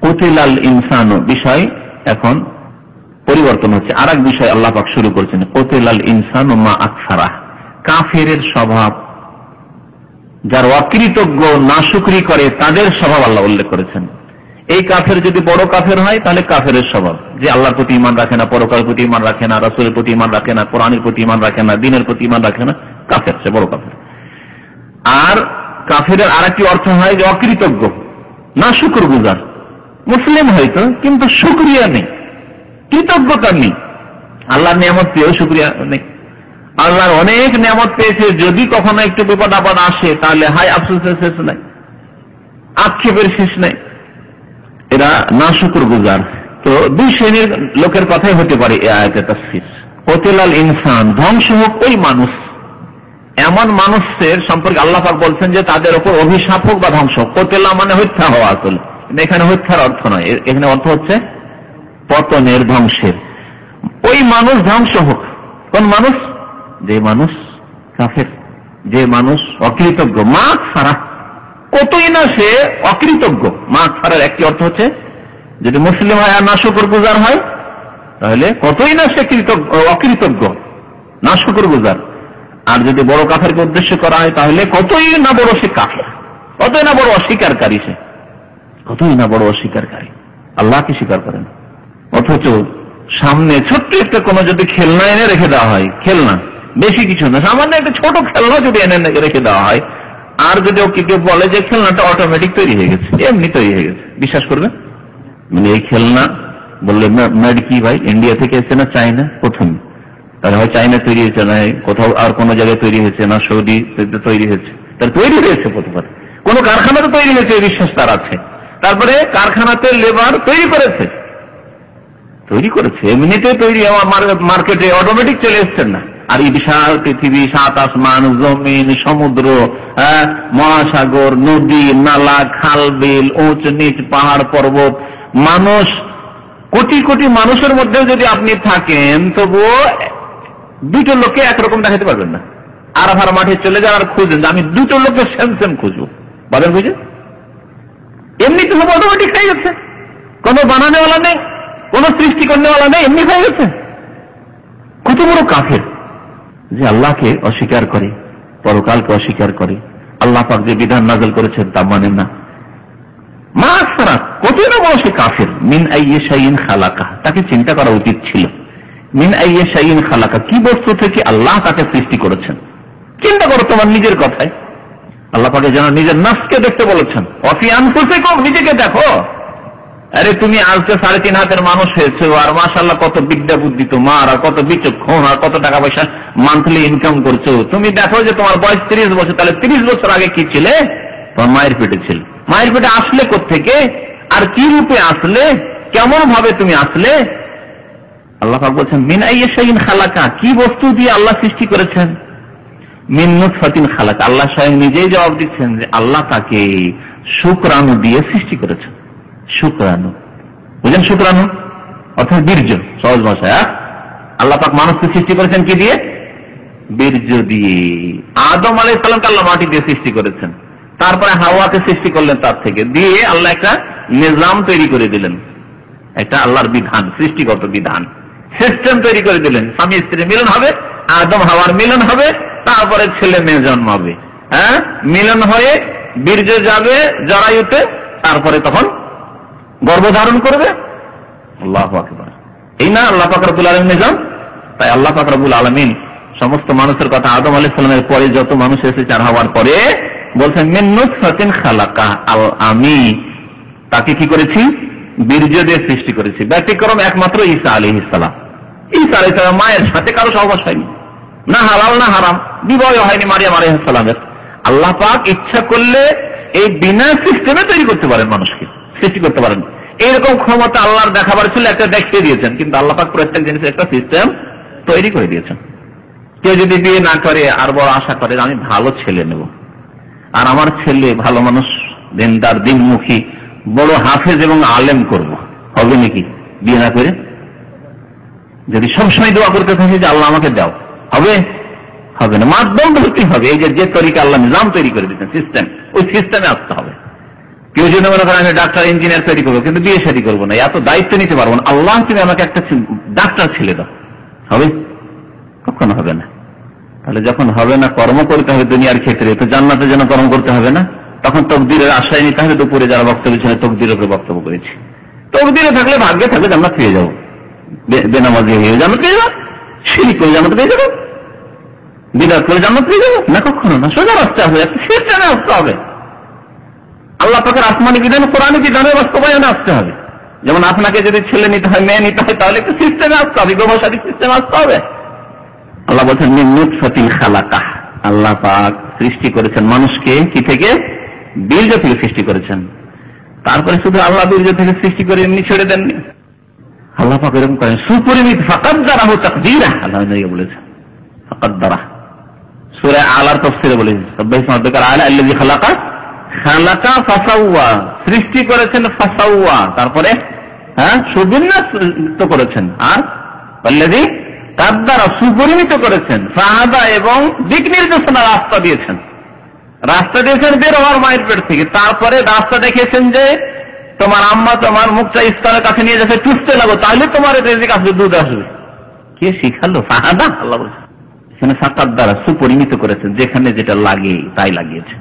কুতিলাল ইনসানু, বিষয় এখন পরিবর্তন হচ্ছে, আর এক বিষয় আল্লাহ পাক শুরু করেছেন, কুতিলাল ইনসানু মা আকফারা। কাফেরের স্বভাব, যারা অকৃতজ্ঞ, নাশুকরি করে, তাদের স্বভাব আল্লাহ উল্লেখ করেছেন। এই কাফের যদি বড় কাফের হয়, তাহলে কাফেরের স্বভাব, যে আল্লাহর প্রতি ঈমান রাখে না, পরকালের প্রতি ঈমান রাখে না, রাসূলের প্রতি ঈমান রাখে না, কোরআনের প্রতি ঈমান রাখে না, দ্বীনের প্রতি ঈমান রাখে না, কাফের, সে বড় কাফের। আর কাফেরের আরেকটি অর্থ হয় যে অকৃতজ্ঞ, নাশুকরগুজার। মুসলিম হয়তো, কিন্তু শুকরিয়া নেই, কৃতজ্ঞতা নেই, আল্লাহর নিয়ামত পেয়েও শুকরিয়া নেই। আল্লাহর অনেক নিয়ামত পেয়েছে, যদি কখনো একটু বিপদ আপদ আসে তাহলে হায় আফসোসের শেষ নাই, আক্ষেপের শেষ নাই। এরা নাশুকরগুজার। তো দুই শ্রেণীর লোকের কথাই হতে পারে এই আয়াতে তাফসীর। কুতিলাল ইনসান, ধ্বংস হোক ওই মানুষ, এমন মানুষের সম্পর্কে আল্লাহ পাক বলছেন যে তাদের উপর অভিশাপ হোক বা ধ্বংস হোক। কুতিলা মানে হত্যা হওয়া, আসলে এখানে হত্যার অর্থ নয়, এখানে অর্থ হচ্ছে পতনের, ধ্বংসের। ওই মানুষ ধ্বংস হোক। কোন মানুষ? যে মানুষ কাফের, যে মানুষ অকৃতজ্ঞ, মা সারা, কতই না সে অকৃতজ্ঞ। মা সারার একটি অর্থ হচ্ছে যদি মুসলিম হয় আর নাশুকরগুজার হয়, তাহলে কতই না সে অকৃতজ্ঞ, নাশুকরগুজার। আর যদি বড় কাফেরকে উদ্দেশ্য করা হয়, তাহলে কতই না বড় সে কাফের, কতই না বড় অস্বীকারী, সে কতই না বড় অস্বীকারী, আল্লাহকে স্বীকার করেন। অথচ সামনে ছোট্ট একটা কোনো যদি খেলনা এনে রেখে দেওয়া হয়, খেলনা, বেশি কিছু না, সামান্য একটা ছোট খেলনা যদি এনে রেখে দেওয়া হয়, আর যদি ওকে কেউ বলে যে খেলনাটা অটোমেটিক তৈরি হয়ে গেছে, এমনি তৈরি হয়ে গেছে, বিশ্বাস করবে? মানে এই খেলনা বললে মেড কি ভাই, ইন্ডিয়া থেকে এসেছে না চায়না প্রথম, তাহলে হয় চায়না তৈরি হয়েছে, না কোথাও আর কোনো জায়গায় তৈরি হয়েছে, না সৌদি তৈরি হয়েছে, তাহলে তৈরি হয়েছে প্রথমবার কোন কারখানাতে তৈরি হয়েছে, এই বিশ্বাস তার আছে। তারপরে কারখানাতে লেবার তৈরি করেছে, এমনিতে তৈরি, মার্কেটে অটোমেটিক চলে এসছেন না। আর এই বিশাল পৃথিবী, সাত আসমান, জমিন, সমুদ্র, মহাসাগর, নদী, নালা, খাল, বিল, উঁচ নিচ, পাহাড়, পর্বত, মানুষ, কোটি কোটি মানুষের মধ্যে যদি আপনি থাকেন, তবুও দুটো লোককে একরকম দেখাতে পারবেন না। আরাফার মাঠে চলে যান আর খুঁজেন, আমি দুটো লোককে সেম সেম খুঁজবো, পাবেন খুঁজে? এমনিতে সব অটোমেটিক হয়ে গেছে, কোনো বানানোওয়ালা নেই, কোনো সৃষ্টি করনেওয়ালা নেই, এমনি হয়ে গেছে। কত বড় কাফের যে আল্লাহকে অস্বীকার করে, পরকালকে অস্বীকার করে, আল্লাহ পাক যে বিধান নাযিল করেছেন তা মানে না। মাসরা কত বড় সে কাফের। মিন আইয়ি শাইইন খালাকা, তাকে চিন্তা করা উচিত ছিল। মিন আইয়ি শাইইন খালাকা, কি বস্তু থেকে আল্লাহ তাকে সৃষ্টি করেছেন। চিন্তা করো তোমার নিজের কথায়। আল্লাহ পাকে যেন নিজের নফসকে দেখতে বলেছেন, অফি আনফুসিকুম, নিজেকে দেখো। আরে তুমি আজকে 3.5 হাতের মানুষ হয়েছে, আর মাশাআল্লাহ কত বিদ্যা বুদ্ধি তোমার, আর কত বিচক্ষণ, আর কত টাকা পয়সা মান্থলি ইনকাম করছো। তুমি দেখো যে তোমার বয়স 30 বছর, তাহলে 30 বছর আগে কি ছিলে? তোমার মায়ের পেটে ছিল। মায়ের পেটে আসলে কোত্থেকে, আর কি রূপে আসলে, কেমন ভাবে তুমি আসলে? আল্লাহ পাক বলছেন মিন আইয়ি শাইইন খালাকা, কি বস্তু দিয়ে আল্লাহ সৃষ্টি করেছেন? মিন নুতফাতিন খালাকা, আল্লাহ স্বয়ং নিজেই জবাব দিচ্ছেন যে আল্লাহ তাকে শুক্রাণু দিয়ে সৃষ্টি করেছেন। শুক্রাণু বুঝেন? শুক্রাণু অর্থাৎ বীর্য, সহজ ভাষায়। আল্লাহ পাক মানুষকে সৃষ্টি করেছেন কি দিয়ে? বীর্য দিয়ে। আদম আলাইহিস সালামকে আল্লাহ মাটি দিয়ে সৃষ্টি করেছেন, তারপরে হাওয়াকে সৃষ্টি করলেন তার থেকে, দিয়ে আল্লাহ একটা নিজাম তৈরি করে দিলেন, একটা আল্লাহর বিধান, সৃষ্টিগত বিধান, সিস্টেম তৈরি করে দিলেন। স্বামী স্ত্রী মিলন হবে, আদম হাওয়ার মিলন হবে, তারপরে ছেলে মেয়ে জন্মাবে। হ্যাঁ, মিলন হয়ে বীর্য যাবে জরায়ুতে, তারপরে তখন গর্ভধারণ করবে। আল্লাহু আকবার। এই না আল্লাহ পাক রব্বুল আলামিন নিজাম? তাই আল্লাহ পাক রব্বুল আলামিন সমস্ত মানুষের কথা, আদম আলাইহিস সালামের পরে যত মানুষ এসেছে আর হওয়ার পরে বলছেন মিন নুতফাতিন খালাকা, আমি তাকে কি করেছি? বীর্য দিয়ে সৃষ্টি করেছি। ব্যতিক্রম একমাত্র ঈসা আলাইহিস সালাম। ঈসা আলাইহিস সালাম মায়ের সাথে কারো সহবাস হয়নি, না হালাল না হারাম, বিবাহ হয়নি মারিয়াম আলাইহিস সালামের। আল্লাহ পাক ইচ্ছা করলে এই বিনা সিস্টেমে তৈরি করতে পারেন, মানুষকে সৃষ্টি করতে পারেন। এইরকম ক্ষমতা আল্লাহর দেখাবার ছিল, একটা দেখিয়ে দিয়েছেন। কিন্তু আল্লাহ পাক প্রত্যেক জিনিসের একটা সিস্টেম তৈরি করে দিয়েছেন। কেউ যদি বিয়ে না করে আর বড় আশা করে আমি ভালো ছেলে নেব, আর আমার ছেলে ভালো মানুষ, দিনদার, দিনমুখী, বড় হাফেজ এবং আলেম করব, হবে নাকি বিয়ে না করে? যদি সবসময় দোয়া করতে থাকে যে আল্লাহ আমাকে দাও, হবে? হবে না। মাধ্যম ধরতে হবে। এই যে তরিকা আল্লাহ নিজাম তৈরি করে দিচ্ছেন, সিস্টেম, ওই সিস্টেমে আসতে হবে। কেউ যদি মনে করেন আমি ডাক্তার ইঞ্জিনিয়ার তৈরি করবো, কিন্তু বিয়ে শাদী করবো না, এত দায়িত্ব নিতে পারবো না, আল্লাহ তুমি আমাকে একটা ডাক্তার ছেলে দাও, হবে? কখনো হবে না। তাহলে যখন হবে না, কর্ম করতে হবে দুনিয়ার ক্ষেত্রে, তো জান্নাতের জন্য কর্ম করতে হবে না? তখন তকদিরের আশায় নিতে হবে। দুপুরে যারা বক্তব্য ছিল তকদিরের উপরে বক্তব্য করেছি, তকদিরে থাকলে, ভাগ্যে থাকলে জান্নাত পেয়ে যাবো, বেনামাজি হয়ে জান্নাত পেয়ে যাবো, শিরক করে জান্নাত পেয়ে যাবো, বিদআত করে জান্নাত পেয়ে যাবো না, কখনো না। সোজা রাস্তা হবে, সিস্টেমে আসতে হবে। আল্লাহ পাকের আসমানি বিধান, কোরআনী বিধানের বাস্তবায়নে আসতে হবে। যেমন আপনাকে যদি ছেলে নিতে হয়, মেয়ে নিতে হয়, তাহলে একটু সিস্টেমে আসতে হবে, ব্যবসায়িক সিস্টেমে আসতে হবে। আল্লাহ বলছেন মিন নুতফাতিন খালাকা, আল্লাহ পাক সৃষ্টি করেছেন মানুষকে কি থেকে? বীর্য থেকে সৃষ্টি করেছেন। তারপরে শুধু আল্লাহ বীর্য থেকে সৃষ্টি করে এমনি ছেড়ে দেননি, আল্লাহ পাক এরকম করেন সুপরিমিত, ফাকাদ্দারাহু তাকদীরা। আল্লাহ নবী বলেছেন ফাকাদ্দারা, সূরা আলার তাফসীরে বলেছেন সাব্বিহিসমা রাব্বিকাল আলা আল্লাযী খালাকা খালাকা ফাসাওয়া, সৃষ্টি করেছেন ফাসাওয়া, তারপরে সুবিন্যাস করেছেন, আর আল্লাযী কাদ্দারা, সুপরিমিত করেছেন, ফাহাদা, এবং দিক নির্দেশনা, রাস্তা দিয়েছেন। রাস্তা দিয়েছেন বের হওয়ার মায়ের পেট থেকে। তারপরে রাস্তা দেখিয়েছেন যে তোমার আম্মা তোমার মুখটা স্তনের কাছে নিয়ে যাচ্ছে, চুষতে লাগো, তাহলে তোমার রিজিক আসবে, দুধ আসবে। কে শিখালো? ফাহাদা। আল্লাহ বলছেন এখানে ফাকাদ্দারা, সুপরিমিত করেছেন, যেখানে যেটা লাগে তাই লাগিয়েছে।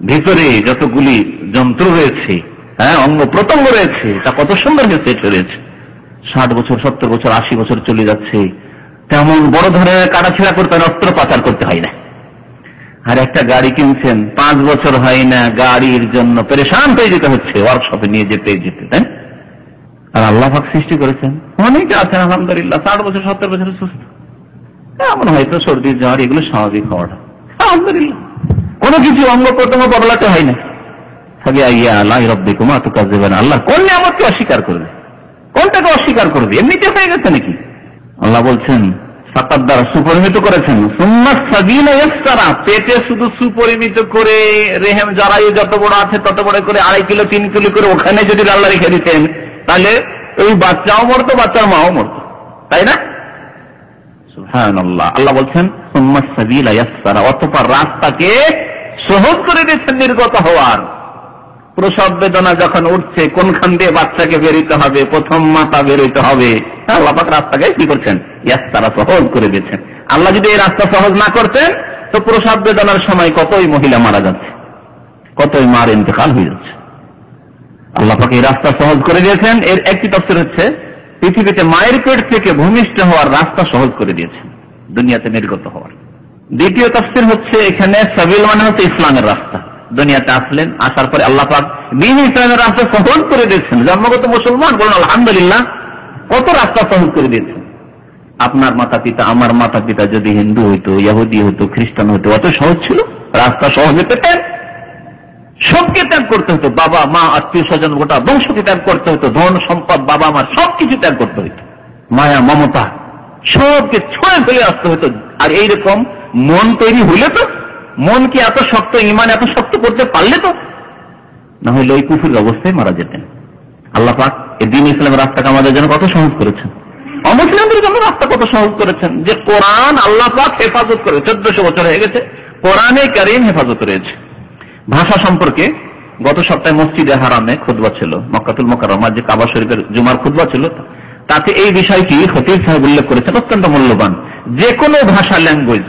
ভিতরে যতগুলি যন্ত্র রয়েছে, অঙ্গ প্রত্যঙ্গ রয়েছে, তা কত সুন্দর সেট রয়েছে। 60 বছর, 70 বছর, 80 বছর চলে যাচ্ছে, তেমন বড় ধরনের কাটাছেড়া করতে হয় না, অস্ত্রোপচার করতে হয় না। আর একটা গাড়ি কিনছেন, 5 বছর হয় না, গাড়ির জন্য পেরেশান হয়ে যেতে হচ্ছে, ওয়ার্কশপে নিয়ে যেতে যেতে, তাই? আর আল্লাহ পাক সৃষ্টি করেছেন, অনেকে আছেন আলহামদুলিল্লাহ 60 বছর, 70 বছর সুস্থ, এমন হয়তো সর্দি জ্বর এগুলো স্বাভাবিক হওয়াটা, আলহামদুলিল্লাহ। কোনো কিছু অঙ্গ প্রত্যঙ্গ বদলাতে হয় না। আল্লাহ কোন নিয়ামতকে অস্বীকার করবে? কোনটাকে অস্বীকার করবে? এমনিতে হয়ে গেছে নাকি? আল্লাহ বলছেন ফাকাদ্দারা, সুপরিমিত করেছেন। সুম্মা সাবিলা ইয়াসসারা, পেটে শুধু সুপরিমিত করে, রেহেম জরায়ু যত বড় আছে তত বড় করে 2.5 কিলো 3 কিলো করে ওখানে যদি আল্লাহ রেখে দিতেন, তাহলে ওই বাচ্চাও মরতো, বাচ্চার মাও মরতো, তাই না? সুবহানাল্লাহ। আল্লাহ বলছেন সুম্মা সাবিলা ইয়াসসারা, অতঃপর রাস্তাকে সহজ করে দিয়েছেন নির্গত হওয়ার। প্রসব বেদনা যখন উঠছে, কোনখান দিয়ে বাচ্চাকে বেরোতে হবে, প্রথম মাথা বেরোতে হবে, আল্লাহ পাক রাস্তাকে কি করছেন? তারা সহজ করে দিয়েছেন। আল্লাহ যদি এই রাস্তা সহজ না করতেন তো প্রসব বেদনার সময় কতই মহিলা মারা যাচ্ছে, কতই মার ইন্তেকাল হয়ে যাচ্ছে। আল্লাহ পাক এই রাস্তা সহজ করে দিয়েছেন। এর একটি তাফসীর হচ্ছে পৃথিবীতে মায়ের পেট থেকে ভূমিষ্ঠ হওয়ার রাস্তা সহজ করে দিয়েছেন, দুনিয়াতে নির্গত হওয়ার। দ্বিতীয় তাফসীর হচ্ছে এখানে সাবিল মানে হচ্ছে ইসলামের রাস্তা। দুনিয়াতে আসলেন, আসার পরে আল্লাহ পাক দ্বীন ইসলামের রাস্তা সহজ করে দিয়েছেন। জন্মগত মুসলমান, বলুন আলহামদুলিল্লাহ, কত রাস্তা সহজ করে দিয়েছেন। আপনার মাতা পিতা, আমার মাতা পিতা যদি হিন্দু হইতো, ইহুদি হইতো, খ্রিস্টান হইতো, অত সহজ ছিল? রাস্তা সহজে পেতেন? সবকে ত্যাগ করতে হতো, বাবা মা আত্মীয় স্বজন গোটা বংশকে ত্যাগ করতে হতো, ধন সম্পদ বাবা মা সবকিছু ত্যাগ করতে হতো, মায়া মমতা সবকে ছুঁয়ে ফেলে আসতে হতো। আর এইরকম মন তৈরি হইলে তো, মন কি এত শক্ত, ইমান এত শক্ত করতে পারলে তো, না হলে ওই কুফুরের অবস্থায় মারা যেতেন। আল্লাহ পাক এই দ্বীন ইসলামের রাস্তাকে আমাদের জন্য কত সহজ করেছেন, অমুসলিমদের জন্য রাস্তা কত সহজ করেছেন। যে কোরআন আল্লাহ পাক হেফাজত করে 1400 বছর হয়ে গেছে, কোরআনে কারীম হেফাজত রয়েছে। ভাষা সম্পর্কে গত সপ্তাহে মসজিদে হারামে খুতবা ছিল, মক্কাতুল মুকাররমা যে কাবা শরীফের জুমার খুতবা ছিল, তাতে এই বিষয়টি খতিব সাহেব উল্লেখ করেছেন, অত্যন্ত মূল্যবান। যে কোনো ভাষা, ল্যাঙ্গুয়েজ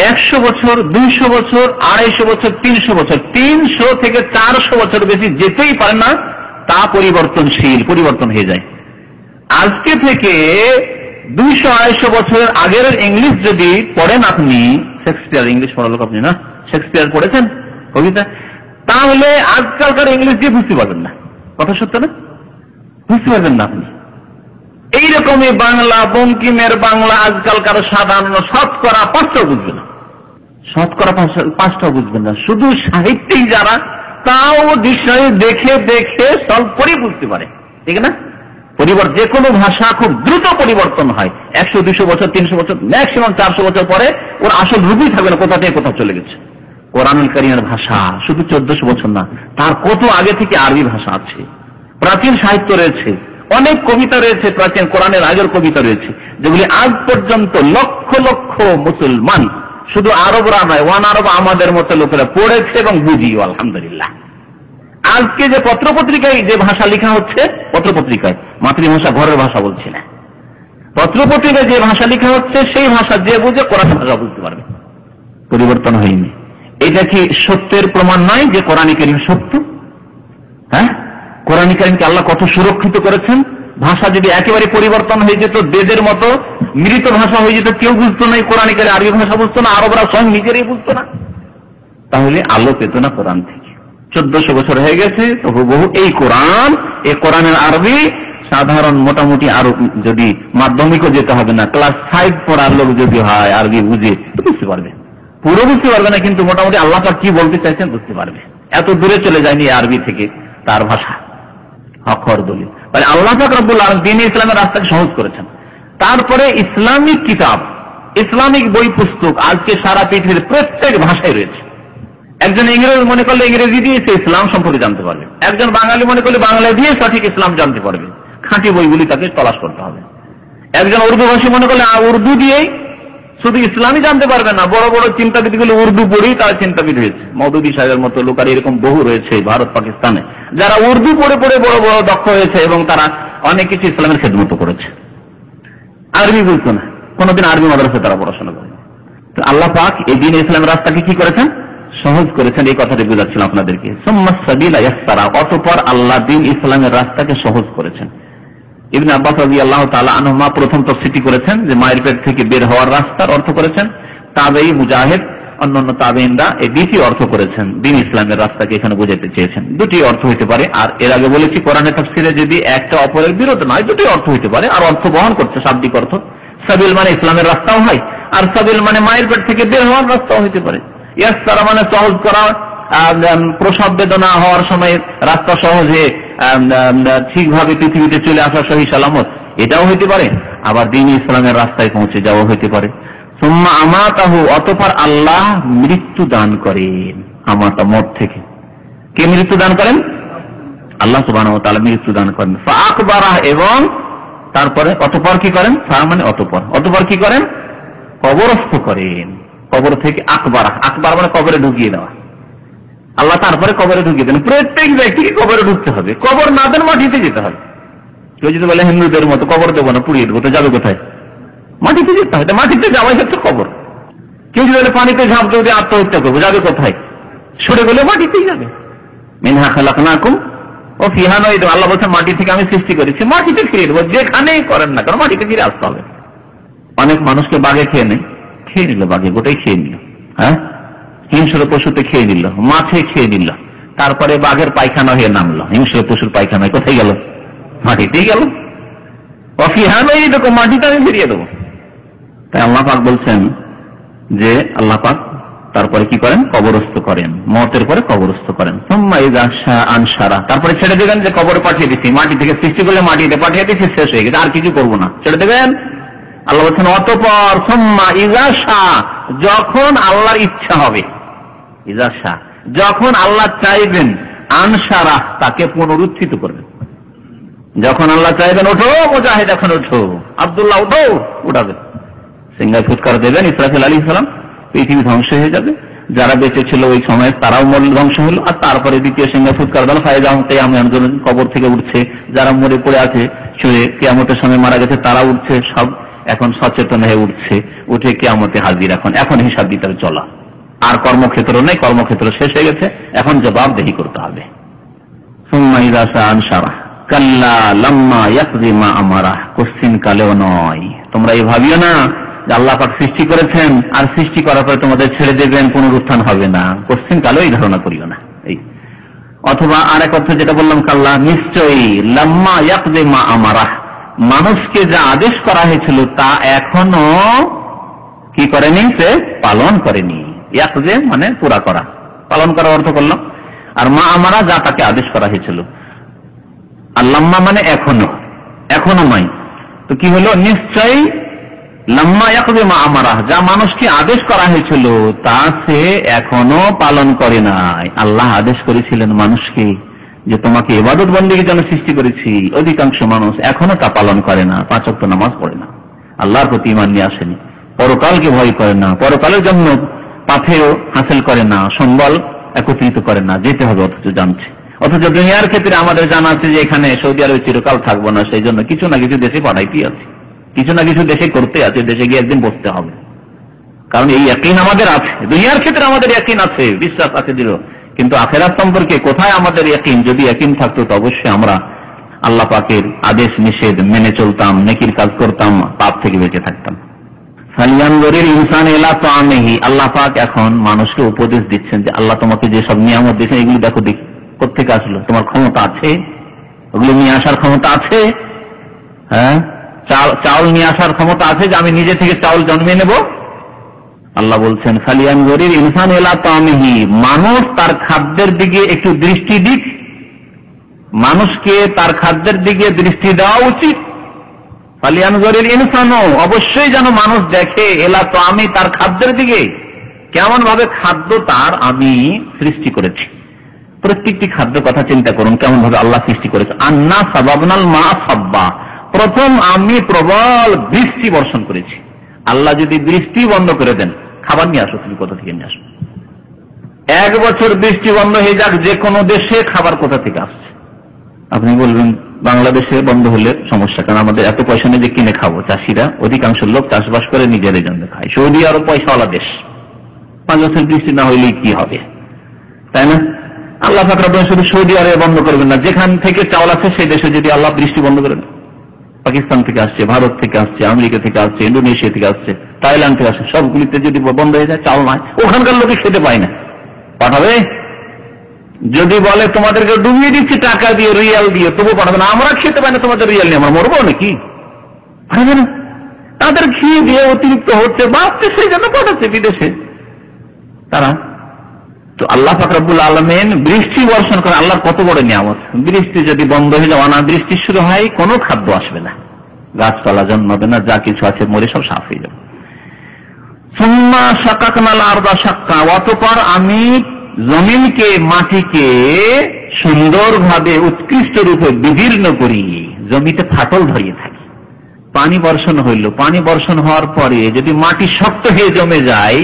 100 বছর, 200 বছর, 250 বছর, 300 বছর, 300 থেকে 400 বছর বেশি যেতেই পারে না, তা পরিবর্তনশীল, পরিবর্তন হয়ে যায়। আজকে থেকে 200-250 বছরের আগের ইংলিশ যদি পড়েন আপনি, শেক্সপিয়ার, ইংলিশ পড়ালোক আপনি না, শেক্সপিয়ার পড়েছেন কবিতা, তাহলে আজকালকার ইংলিশ দিয়ে বুঝতে পারবেন না। কথা সত্য না? বুঝতে পারবেন না আপনি। এইরকমই বাংলা, বঙ্কিমের বাংলা আজকালকার সাধারণ শতকরা 5টাও বুঝবে না, শতকরা 5টাও বুঝবেন না। শুধু সাহিত্যিক যারা, তাও বিষয় দেখে দেখে সলভ করে বুঝতে পারে, ঠিক না? পরিবর্তন, যে কোনো ভাষা খুব দ্রুত পরিবর্তন হয়। 100-200 বছর, 300 বছর, ম্যাক্সিমাম 400 বছর পরে ওর আসল রূপই থাকবে না, কোথা থেকে কোথাও চলে গেছে। কোরআনুল কারীমের ভাষা শুধু 1400 বছর না, তার কত আগে থেকে আরবি ভাষা আছে, প্রাচীন সাহিত্য রয়েছে, অনেক কবিতা রয়েছে, প্রাচীন কোরআনের আগের কবিতা রয়েছে, যেগুলি আজ পর্যন্ত লক্ষ লক্ষ মুসলমান, শুধু আরবরা নয়, ওয়ান আরব আমাদের মতো লোকেরা পড়েছে এবং বুঝিও আলহামদুলিল্লাহ। আজকে যে পত্রপত্রিকায় যে ভাষা লেখা হচ্ছে, পত্রপত্রিকায়, মাতৃভাষা ঘরের ভাষা বলছি না, পত্রপত্রিকায় যে ভাষা লেখা হচ্ছে সেই ভাষা যে বুঝে কোরআন ভাষা বুঝতে পারবে, পরিবর্তন হয়নি। এটা কি সত্যের প্রমাণ নয় যে কোরআন কারীম সত্য? হ্যাঁ, কোরআন কারীমকে আল্লাহ কত সুরক্ষিত করেছেন। ভাষা যদি একেবারে পরিবর্তন হয়ে যেত, বেদের মতো মৃত ভাষা হয়ে যেত, কেউ বুঝতো না, কোরআন কারীম আরবি ভাষা বুঝতো না, আরবরা স্বয়ং নিজেরাই বুঝতো না, তাহলে আলো পেত না কোরআন থেকে। 1400 বছর হয়ে গেছে, তো বহু এই কোরআন, এই কোরআনের আরবি সাধারণ মোটামুটি আরো, যদি মাধ্যমিকও যেতে হবে না, ক্লাস 5 পড়ার লোক যদি হয়, আরবি বুঝে বুঝতে পারবে, পুরো বুঝতে পারবে না, কিন্তু মোটামুটি আল্লাহ পাক কি বলতে চাইছেন বুঝতে পারবে। এত দূরে চলে যায়নি আরবি থেকে তার ভাষা, অক্ষর দলিল। মানে আল্লাহ পাক রব্বুল আলামিন দ্বীন ইসলামের রাস্তাকে সহজ করেছেন। তারপরে ইসলামিক কিতাব, ইসলামিক বই পুস্তক আজকে সারা পৃথিবীর প্রত্যেক ভাষায় রয়েছে। একজন ইংরেজ মনে করলে ইংরেজি দিয়ে সে ইসলাম সম্পর্কে জানতে পারবে, একজন বাঙালি মনে করলে বাংলা দিয়ে সঠিক ইসলাম জানতে পারবে, খাঁটি বইগুলি তাকে তলাশ করতে হবে। একজন উর্দু ভাষী মনে করলে উর্দু দিয়েই শুধু ইসলামই জানতে পারবে না, বড় বড় চিন্তাবিদগুলো উর্দু পড়েই তারা চিন্তাবিদ হয়েছে। মওদুদী সাহেবের মতো লোক আর এরকম বহু রয়েছে ভারত পাকিস্তানে, যারা উর্দু পড়ে পড়ে বড় বড় দক্ষ হয়েছে এবং তারা অনেক কিছু ইসলামের খেদমত করেছে। আরবি বুঝতো না, কোনদিন আরবি মাদ্রাসায় তারা পড়াশোনা করে। তো আল্লাহ পাক এই দ্বীন ইসলামের রাস্তাকে কি করেছেন? সহজ করেছেন। এই কথাটি বোঝাচ্ছিলাম আপনাদেরকে। সুম্মা সাবিলা ইয়াসসারা, অতঃপর আল্লাহ দ্বীন ইসলামের রাস্তাকে সহজ করেছেন। ইবনে আব্বাস রাদিয়াল্লাহু তাআলা আনহুমা প্রথম তাফসীরটি করেছেন যে মায়ের পেট থেকে বের হওয়ার রাস্তার অর্থ করেছেন। তাবেঈ মুজাহিদ অন্যান্য তাবেঈনরা এই দ্বিতীয় অর্থ করেছেন, দ্বীন ইসলামের রাস্তাকে এখানে বোঝাতে চেয়েছেন। দুটি অর্থ হতে পারে, আর এর আগে বলেছি কোরআনের তাফসীরে যদি একটা অপরের বিরোধ নয়, দুটি অর্থ হতে পারে, আর অর্থ বহন করছে শাব্দিক অর্থ। সাবিল মানে ইসলামের রাস্তাও হয়, আর সাবিল মানে মায়ের পেট থেকে বের হওয়ার রাস্তাও হতে পারে। ইয়াসসারা মানে সহজ করা, প্রসব বেদনা হওয়ার সময় রাস্তা সহজে ঠিকভাবে পৃথিবীতে চলে আসা সহি সালামত, এটাও হইতে পারে। আবার দ্বীন ইসলামের রাস্তায় পৌঁছে যাওয়া হইতে পারে। সুম্মা আমাতাহু, অতঃপর আল্লাহ মৃত্যু দান করেন। আমাতা মত থেকে, কে মৃত্যু দান করেন? আল্লাহ সুবহানাহু ওয়া তাআলা মৃত্যু দান করেন। ফাআকবারাহ, এবং তারপরে অতঃপর কি করেন? ফা মানে অতঃপর, অতঃপর কি করেন? কবরস্থ করেন। কবর থেকে আকবারাহ, আকবার মানে কবরে ঢুকিয়ে দেওয়া। আল্লাহ তারপরে কবরে ঢুকিয়ে দেন। প্রত্যেক ব্যক্তিকে কবরে ঢুকতে হবে, কবর না দেন মাটিতে যেতে হবে। কেউ যদি বলে হিন্দুদের মতো কবর দেবো না, পুড়িয়ে দেবো, তো যাবে কোথায়? মাটিতে যেতে হবে। মাটিতে যাওয়াই হচ্ছে কবর। কেউ যদি বলে পানিতে ঝাঁপ দিয়ে আত্মহত্যা করবো, যাবে কোথায়? সরে গেলে মাটিতেই যাবে। মিনহা খালাকনাকুম ও ফিহা নুঈদুকুম, আল্লাহ বলছেন মাটি থেকে আমি সৃষ্টি করেছি, মাটিতে ফিরে দেবো। যেখানেই করেন না কারণ মাটিতে ফিরে আসতে হবে। অনেক মানুষকে বাঘে খেয়ে নিল, বাঘে গোটাই খেয়ে নিল, হ্যাঁ, হিংস্র পশুতে খেয়ে নিল, মাছে খেয়ে নিল, তারপরে বাঘের পায়খানা হয়ে নামলো, হিংস্র পশুর পায়খানায় কোথায় গেল? মাটিতেই গেল। ফিহা নুঈদুকুম, মাটিতে আমি ফিরিয়ে দেবো। তাই আল্লাহ পাক বলছেন যে আল্লাহ পাক তারপরে কি করেন? কবরস্থ করেন, মতের পরে কবরস্থ করেন। সুম্মা ইযা শাআ আনশারা, তারপরে ছেড়ে দেবেন যে কবরে পাঠিয়ে দিচ্ছি, মাটি থেকে সৃষ্টি করলে মাটিতে পাঠিয়ে দিচ্ছি, শেষ হয়ে গেছে, আর কিছু করবো না, ছেড়ে দেবেন। আল্লাহ বলছেন অতঃপর সুম্মা ইযা শাআ, যখন আল্লাহর ইচ্ছা হবে, ইযা শাআ, যখন আল্লাহ চাইবেন, আনশারা, তাকে পুনরুত্থিত করবেন। যখন আল্লাহ চাইবেন ওঠো মুজাহিদ, এখন ওঠো, আব্দুল্লাহ ওঠো, উঠাবে, সিংহায় ফুৎকার দেবেন, ইসরাফিল আলাইহিস সালাম, পৃথিবী ধ্বংস হয়ে যাবে। যারা বেঁচে ছিল ওই সময় তারাও ধ্বংস হলো। আর তারপরে দ্বিতীয় সিংহায় ফুৎকার দেন, কবর থেকে উঠছে, যারা মরে পড়ে আছে শুয়ে কিয়ামতের সময় মারা গেছে তারা উঠছে, সব এখন সচেতন হয়ে উঠছে, উঠে কিয়ামতে হাজির। এখন হিসাব দিতে চলা, আর কর্মক্ষেত্র নেই, কর্মক্ষেত্র শেষ হয়ে গেছে, এখন জবাবদেহি করতে হবে। সুম্মা ইযা শাআ আনশারা কাল্লা লাম্মা ইয়াকযি মা আমারা, কোশ্চিন কালেও নয়, তোমরা এই ভাবিও না যে আল্লাহ পাক সৃষ্টি করেছেন আর সৃষ্টি করার পরে তোমাদের ছেড়ে দেবেন, পুনরুত্থান হবে না, কোশ্চিন কালেও এই ধারণা করিও না। এই অথবা আরেক অর্থ যেটা বললাম, কাল্লা, নিশ্চয়ই, লাম্মা ইয়াকযি মা আমারা, মানুষকে যা আদেশ করা হয়েছিল তা এখনো কি করেনি, সে পালন করেনি। ইয়াকযি মানে পুরা করা, পালন করার অর্থ করলাম। আর মা আমারা, যা তাকে আদেশ করা হয়েছিল। আর লাম্মা মানে এখনো নয়, তো কি হলো? নিশ্চয়ই, লাম্মা ইয়াকযি মা আমারা, যা মানুষকে আদেশ করা হয়েছিল তা সে এখনো পালন করে নাই। আল্লাহ আদেশ করেছিলেন মানুষকে যে তোমাকে ইবাদত বন্দেগীর জন্য সৃষ্টি করেছি, অধিকাংশ মানুষ এখনো তা পালন করে না, 5 ওয়াক্ত নামাজ পড়ে না, আল্লাহর প্রতি ঈমান নিয়ে আসেনি, পরকালকে ভয় করে না, পরকালের জন্য পাথেয় হাসিল করে না, সম্বল একত্রিত করে না, যেতে হবে অথচ জানছে। অথচ দুনিয়ার ক্ষেত্রে আমাদের জানা আছে যে এখানে সৌদি আরবে চিরকাল থাকবো না, সেই জন্য কিছু না কিছু দেশে পাঠাইতেই আছে, কিছু না কিছু দেশে করতে আছে, দেশে গিয়ে একদিন বসতে হবে। কারণ এই ইয়াকিন আমাদের আছে, দুনিয়ার ক্ষেত্রে আমাদের ইয়াকিন আছে, বিশ্বাস আছে দৃঢ়, কিন্তু আখিরাত সম্পর্কে কোথায় আমাদের ইয়াকিন? যদি ইয়াকিন থাকতো তো অবশ্যই আমরা আল্লাহ পাকের আদেশ নিষেধ মেনে চলতাম, নেকির কাজ করতাম, পাপ থেকে বেঁচে থাকতাম। ফালিয়ানজুরিল ইনসানু ইলা তাআমিহি, আল্লাহ পাক এখন মানুষকে উপদেশ দিচ্ছেন যে আল্লাহ তোমাকে যে সব নিয়ামত দিয়েছেন এগুলো দেখো, দেখি কোত্থেকে আসলো, তোমার ক্ষমতা আছে, ওগুলো নিয়ে আসার ক্ষমতা আছে? হ্যাঁ, চাউল নিয়ে আসার ক্ষমতা আছে যে আমি নিজে থেকে চাউল জন্মে নেব? আল্লাহ বলছেন ফালিয়ানজুরিল ইনসানু ইলা তাআমিহি, মানুষ তার খাদ্যের দিকে একটু দৃষ্টি দিক, মানুষকে তার খাদ্যের দিকে দৃষ্টি দেওয়া উচিত। ফালিয়ানজুরিল ইনসানু, অবশ্যই যেন মানুষ দেখে, ইলা তাআমি, তার খাদ্যের দিকে, কেমন ভাবে খাদ্য তার আমি সৃষ্টি করেছি। প্রত্যেকটি খাদ্য কথা চিন্তা করুন, কেমন ভাবে আল্লাহ সৃষ্টি করেছে। আন্না সাবাবনাল মা সাব্বা, প্রথম আমি প্রবল বৃষ্টি বর্ষণ করেছি। আল্লাহ যদি বৃষ্টি বন্ধ করে দেন, খাবার নিয়ে আসো, তুমি কোথা থেকে নিয়ে আসো? 1 বছর বৃষ্টি বন্ধ হয়ে যাক, যে কোনো দেশে খাবার কোথা থেকে আসছে? আপনি বলবেন বাংলাদেশে বন্ধ হলে সমস্যা, কারণ আমাদের এত পয়সা নেই যে কিনে খাবো। চাষিরা, অধিকাংশ লোক চাষবাস করে নিজেদের জন্য খায়। সৌদি আরব পয়সাওয়ালা দেশ, 5 বছর বৃষ্টি না হইলে কি হবে, তাই না? আল্লাহ পাক রব্বুল শুধু সৌদি আরবে বন্ধ করবেন না, যেখান থেকে চাউল আছে সেই দেশে যদি আল্লাহ বৃষ্টি বন্ধ করেন, পাকিস্তান থেকে আসছে, ভারত থেকে আসছে, আমেরিকা থেকে আসছে, ইন্দোনেশিয়া থেকে আসছে, থাইল্যান্ড থেকে আসছে, সবগুলিতে যদি বন্ধ হয়ে যায়, চাউল নয়, ওখানকার লোকে খেতে পায় না, পাঠাবে? যদি বলে তোমাদেরকে ডুবিয়ে দিচ্ছি টাকা দিয়ে, রিয়াল দিয়ে, তবু পাঠাবে না, আমরা খেতে পাই না তোমাদের রিয়াল নিয়ে, আমরা মরবো নাকি? পাঠাবে না। তাদের খেয়ে দিয়ে অতিরিক্ত হচ্ছে, বাঁচছে, সেই জন্য পাঠাচ্ছে বিদেশে তারা। তো আল্লাহ পাক রব্বুল আলামিন বৃষ্টি বর্ষণ করে, আল্লাহর কত বড় নিয়ামত। বৃষ্টি যদি বন্ধ হয়ে যায়, অনাবৃষ্টি শুরু হয়, কোনো খাদ্য আসবে না, গাছপালা জন্মাবে না, যা কিছু আছে মরে সব সাফ হয়ে যাবে। সুম্মা শাকাকনাল আরদা শাক্কা, অতঃপর আমি জমিনকে, মাটিকে সুন্দরভাবে উৎকৃষ্ট রূপে বিদীর্ণ করি, জমিতে ফাটল ধরিয়ে থাকি। পানি বর্ষণ হইল, পানি বর্ষণ হওয়ার পরে যদি মাটি শক্ত হয়ে জমে যায়,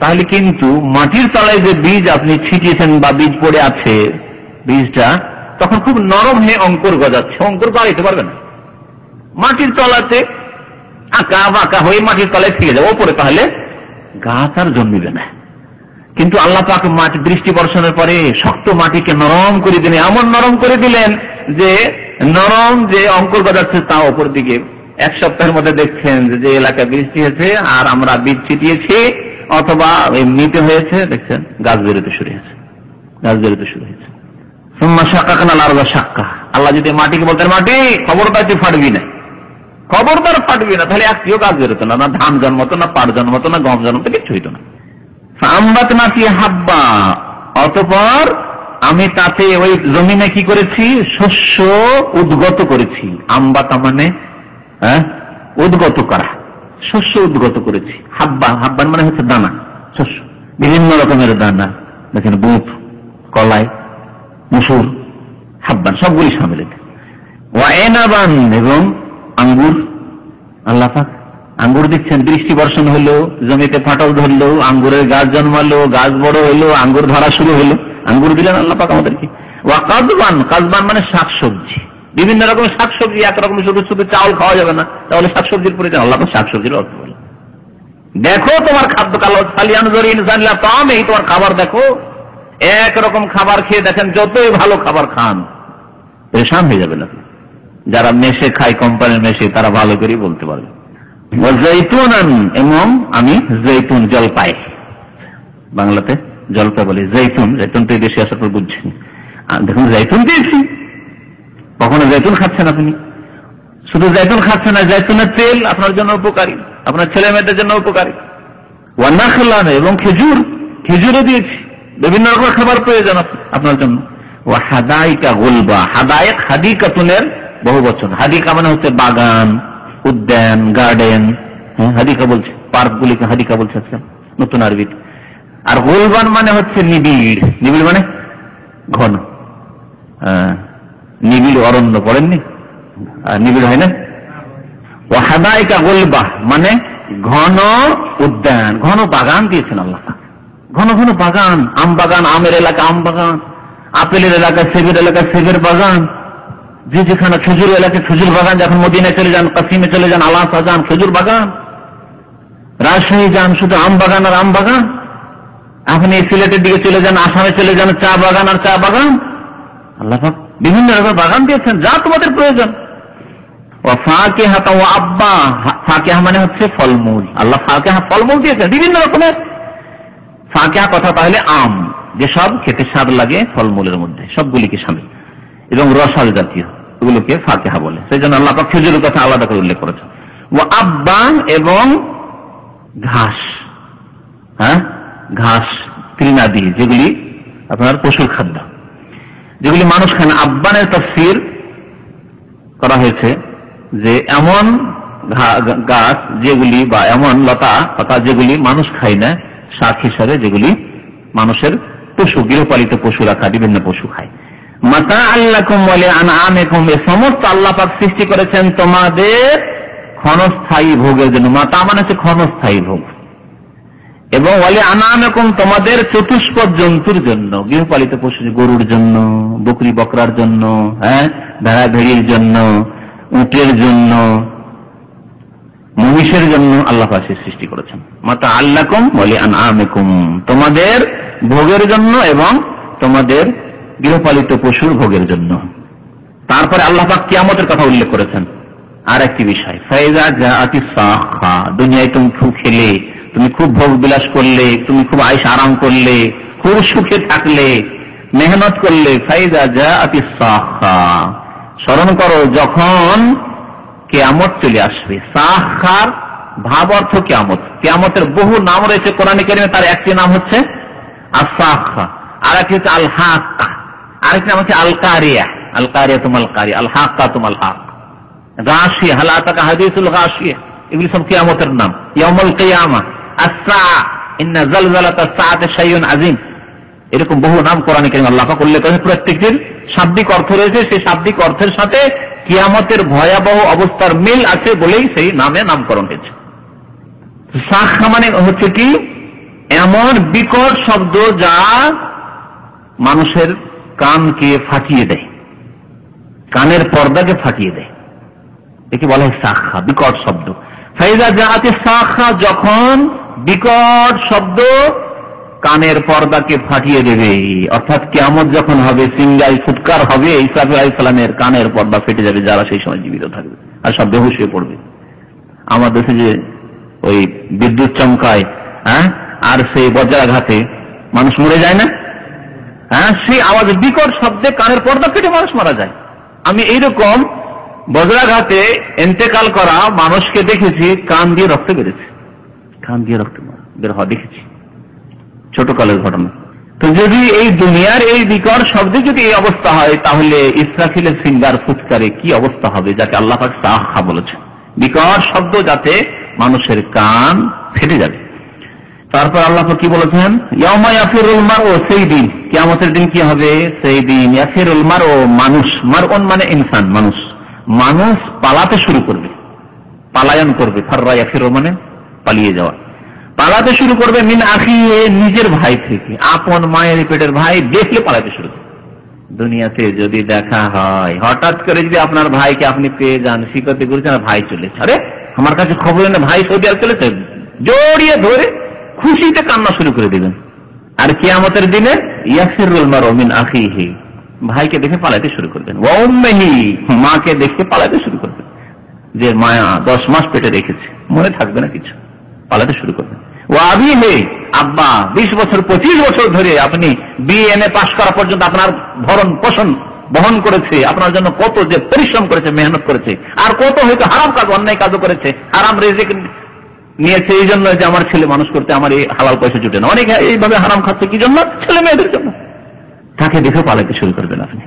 তাহলে কিন্তু মাটির তলায় যে বীজ আপনি ছিটিয়েছেন বা বীজ পড়ে আছে, বীজটা তখন খুব নরম হয়ে অঙ্কুর গজাচ্ছে, অঙ্কুর বাড়াইতে পারবে না। মাটির তলাতে আঁকা বাঁকা হয়ে মাটির তলায় থেকে যাবে ওপরে, তাহলে গাছ আর জন্মিবে না। কিন্তু আল্লাহ পাক মাটি বৃষ্টি বর্ষণের পরে শক্ত মাটিকে নরম করে দিলেন, এমন নরম করে দিলেন যে নরম যে অঙ্কুর গজাচ্ছে তা ওপর দিকে। এক সপ্তাহের মধ্যে দেখছেন যে এলাকায় বৃষ্টি হয়েছে আর আমরা বীজ ছিটিয়েছি অথবা এমনিতে হয়েছে, দেখছেন গাছ বেরোতে শুরু হয়েছে, গাছ বেরোতে শুরু হয়েছে। আল্লাহ যদি মাটিকে বলতেন মাটি খবরদার তুই ফাটবি না, খবরদার ফাটবি না, তাহলে একটিও গাছ বেরোতো না, না ধান জন্মতো, না পাট জন্মতো, না গম জন্মতো, কিছু হইতো না। আমবাতনা ফি হাব্বা, অতঃপর আমি তাতে ওই জমিনে কি করেছি, শস্য উদ্গত করেছি। আমবাতা মানে উদ্গত করা, শস্য উদ্গত করেছি। হাব্বা, হাব্বান মানে হচ্ছে দানা, শস্য, বিভিন্ন রকমের দানা, দেখেন বুট, কলাই, মসুর, হাব্বান সবগুলি সামিল। ওয়াইনাবান, এবং আঙ্গুর, আল্লাহ পাক আঙ্গুর দিচ্ছেন। বৃষ্টি বর্ষণ হলো, জমিতে ফাটল ধরলো, আঙ্গুরের গাছ জন্মালো, গাছ বড় হলো, আঙ্গুর ধরা শুরু হলো, আঙ্গুর দিলেন আল্লাহ পাক আমাদেরকে। ওয়া কাজবান, কাজবান মানে শাকসবজি, বিভিন্ন রকমের শাকসবজি, একরকম শুধু শুধু চাউল খাওয়া যাবে না, তাহলে শাকসবজির প্রয়োজন। আল্লাহ পাক শাকসবজির অর্থ বলে দেখো তোমার খাদ্য কালো সালিয়ান জরি ইনসানিল্লাহ তাম, এই তোমার খাবার দেখো। একরকম খাবার খেয়ে দেখেন, যতই ভালো খাবার খান পেরেশান হয়ে যাবে না। যারা মেশে খায়, কোম্পানির মেশে, তারা ভালো করে বলতে পারবে। জৈতুনান, এবং আমি জৈতুন, জলপাই, বাংলাতে জলপাই বলে, জৈতুন, জৈতুন তো দেশে আসার পর বুঝছেন। দেখুন জৈতুন দিয়েছি, কখনো জৈতুন খাচ্ছেন আপনি, শুধু জৈতুন খাচ্ছেন না, জৈতুনের তেল আপনার জন্য উপকারী, আপনার ছেলে মেয়েদের জন্য উপকারী। ওয়া নাখলান, এবং খেজুর, খেজুরও দিয়েছি, বিভিন্ন রকমের খাবার প্রয়োজন আপনার জন্য। ওয়া হাদাইকা গুলবা, হাদায়েক হাদিকাতুনের বহু বচন, হাদিকা মানে হচ্ছে বাগান, উদ্যান, গার্ডেন, হাদিকা বলছে, পার্ক গুলিকে হাদিকা বলছে নতুন আরবিতে। আর গোলবান মানে হচ্ছে নিবিড়, নিবিড় মানে ঘন, নিবিড় অরণ্য পড়েননি, নিবিড় হয় না। ও হাদাইকা গোলবা মানে ঘন উদ্যান, ঘন বাগান দিয়েছেন আল্লাহ, ঘন ঘন বাগান, আম বাগান, আমের এলাকা আম বাগান, আপেলের এলাকা, সেবের এলাকা সেবের বাগান, যে যেখানে খেজুর এলাকায় খেজুর বাগান, যখন মদিনায় চলে যান, কাসিমে চলে যান, আলাসা যান, খেজুর বাগান, রাজশাহী যান, শুধু আম বাগান আর আম বাগান। আপনি সিলেটের দিকে চলে যান, আসামে চলে যান, চা বাগান আর চা বাগান। আল্লাহ পাক বিভিন্ন রকমের বাগান দিয়েছেন, যা তোমাদের প্রয়োজন। ও ফাকিহা ও আব্বা, ফাকিহা মানে হচ্ছে ফলমূল, আল্লাহ ফাকিহা ফলমূল দিয়েছেন বিভিন্ন রকমের। ফাকিহা কথা তাহলে আম, যেসব খেতে স্বাদ লাগে ফলমূলের মধ্যে সবগুলিকে শামিল, এবং রসাল জাতীয় এগুলোকে ফাকিহা বলে। সেই জন্য আল্লাহ পাক খেজুরের কথা আলাদা করে উল্লেখ করেছেন। ও আব্বা, এবং ঘাস, ঘাস তৃণাদি, যেগুলি আপনার পশুর খাদ্য, যেগুলি মানুষ খায় না। আব্বানের তাফসীর করা হয়েছে যে এমন গাছ যেগুলি, বা এমন লতা পাতা যেগুলি মানুষ খায় না, শাক হিসাবে যেগুলি মানুষের পশু, গৃহপালিত পশু রাখা বিভিন্ন পশু খায়। মাতা আল্লাকুম ওয়া লিআনআমিকুম, এই সমস্ত আল্লাহ পাক সৃষ্টি করেছেন তোমাদের ক্ষণস্থায়ী ভোগের জন্য। মাতা মানে হচ্ছে ক্ষণস্থায়ী ভোগ, এবং ওয়া লিআনআমিকুম তোমাদের চতুষ্পদ জন্তুর জন্য, গৃহপালিত পশু, গরুর জন্য, বকরি বকরার জন্য, ভেড়া ভেড়ির জন্য, উটের জন্য, মহিষের জন্য আল্লাহ পাক সৃষ্টি করেছেন। মাতা আল্লাকুম ওয়া লিআনআমিকুম, তোমাদের ভোগের জন্য এবং তোমাদের গৃহপালিত পশুর ভোগের জন্য। তারপরে আল্লাহ পাক কিয়ামতের কথা উল্লেখ করেছেন। আর একটি বিষয়, ফাইজা জাআতিস সাখা, দুনিয়ায় তুমি খুব খেলে, তুমি খুব ভোগ বিলাস করলে, তুমি খুব আয়েশ আরাম করলে, খুব সুখে থাকলে, মেহনত করলে। ফাইজা জাআতিস সাখা, স্মরণ করো যখন কিয়ামত চলে আসবে। সাখার ভাব অর্থ কিয়ামত, কিয়ামতের বহু নাম রয়েছে কোরআনে কারিমে, তার একটি নাম হচ্ছে আস-সাখা, আর একটি হচ্ছে আল হাক্কা, আরেকটি নাম হচ্ছে আল কারিয়া, আল কারিয়া তুমাল কারিয়া, আল হাক্কা তুমাল হাক্কা, গাশিয়া, হাল আতাকা হাদিসুল গাশিয়া, এগুলি সব কিয়ামতের নাম। ইয়াউমুল কিয়ামা, আস-সাআ, ইন্না যালযালাতাস সাআতি শাইউন আযীম, এরকম বহু নাম কোরআনে কারিমে আল্লাহ পাক উল্লেখ করেছেন। প্রত্যেকটির শাব্দিক অর্থ রয়েছে, সেই শাব্দিক অর্থের সাথে কিয়ামতের ভয়াবহ অবস্থার মিল আছে বলেই সেই নামে নামকরণ হয়েছে। সাখা মানে হচ্ছে কি, এমন বিকট শব্দ যা মানুষের কানকে ফাটিয়ে দেয়, কানের পর্দাকে ফাটিয়ে দেয়, একে বলা হয় সাখা, বিকট শব্দ। ফাইজা জাআতি সাখা, যখন বিকট শব্দ কানের পর্দাকে ফাটিয়ে দেবে, অর্থাৎ কিয়ামত যখন হবে, সিঙ্গাই ফুৎকার হবে, ইসরাফিল আলাইহিস সালামের কানের পর্দা ফেটে যাবে, যারা সেই সময় জীবিত থাকবে, আর সব বেহুশ হয়ে পড়বে। আমার দেশে যে ওই বিদ্যুৎ চমকায়, আর সেই বজ্রাঘাতে মানুষ মরে যায় না, সেই আওয়াজে বিকট শব্দে কানের পর্দা ফেটে মানুষ মারা যায়। আমি এইরকম বজ্রাঘাতে ইন্তেকাল করা মানুষকে দেখেছি, কান দিয়ে রক্ত বেরোচ্ছে, কান দিয়ে রক্ত বের হওয়া দেখেছি, ছোট কালের ঘটনা। তো যদি এই দুনিয়ার এই বিকট শব্দে যদি এই অবস্থা হয়, তাহলে ইসরাফিলের সিঙ্গার ফুৎকারে কি অবস্থা হবে, যাকে আল্লাহ পাক সাখা বলেছেন, বিকট শব্দ যাতে মানুষের কান ফেটে যাবে। তারপর আল্লাহ পাক কি বলেছেন, ইয়াউমা ইয়াফিরুল মারউ, সেই দিন, কিয়ামতের দিন কি হবে, সেই দিন ইয়াফিরুল মারউ, মানুষ, মারউন মানে ইনসান, মানুষ, মানুষ পালাতে শুরু করবে, পালায়ন করবে, ফাররা ইয়াফিরু মানে পালিয়ে যাওয়া, পালাতে শুরু করবে, মিন আখিহি, নিজের ভাই থেকে, আপন মায়ের পেটের ভাই দেখলে পালাতে শুরু করবে। দুনিয়াতে যদি দেখা হয়, হঠাৎ করে যদি আপনার ভাইকে আপনি পেয়ে যান, শিকাতে করেছেন, ভাই চলেছে, আরে আমার কাছে খবর না ভাই সৌদি আরব চলেছে, জড়িয়ে ধরে খুশিতে কান্না শুরু করে দিবেন। আর কিয়ামতের দিনে ইয়াফিরুল মারউ মিন আখিহি, ভাইকে দেখে পালাতে শুরু করবেন, ওয়া উম্মিহি, মাকে দেখে পালাতে শুরু করবেন, যে মায়া 10 মাস পেটে রেখেছে, মনে থাকবে না কিছু, পালাতে শুরু করবেন। ওয়া আবিহি, আব্বা 20 বছর 25 বছর ধরে আপনি বিএনএ পাশ করা পর্যন্ত আপনার ভরণ পোষণ বহন করেছে, আপনার জন্য কত যে পরিশ্রম করেছে, মেহনত করেছে, আর কত হয়তো হারাম কাজ, অন্যায় কাজও করেছে, হারাম রিজিক নিয়েছে এই জন্য যে আমার ছেলে মানুষ করতে আমার এই হালাল পয়সা জুটে না, অনেকে এইভাবে হারাম খাচ্ছে কি জন্য, ছেলে মেয়েদের জন্য। তাকে দেখে পালাতে শুরু করবেন, আপনি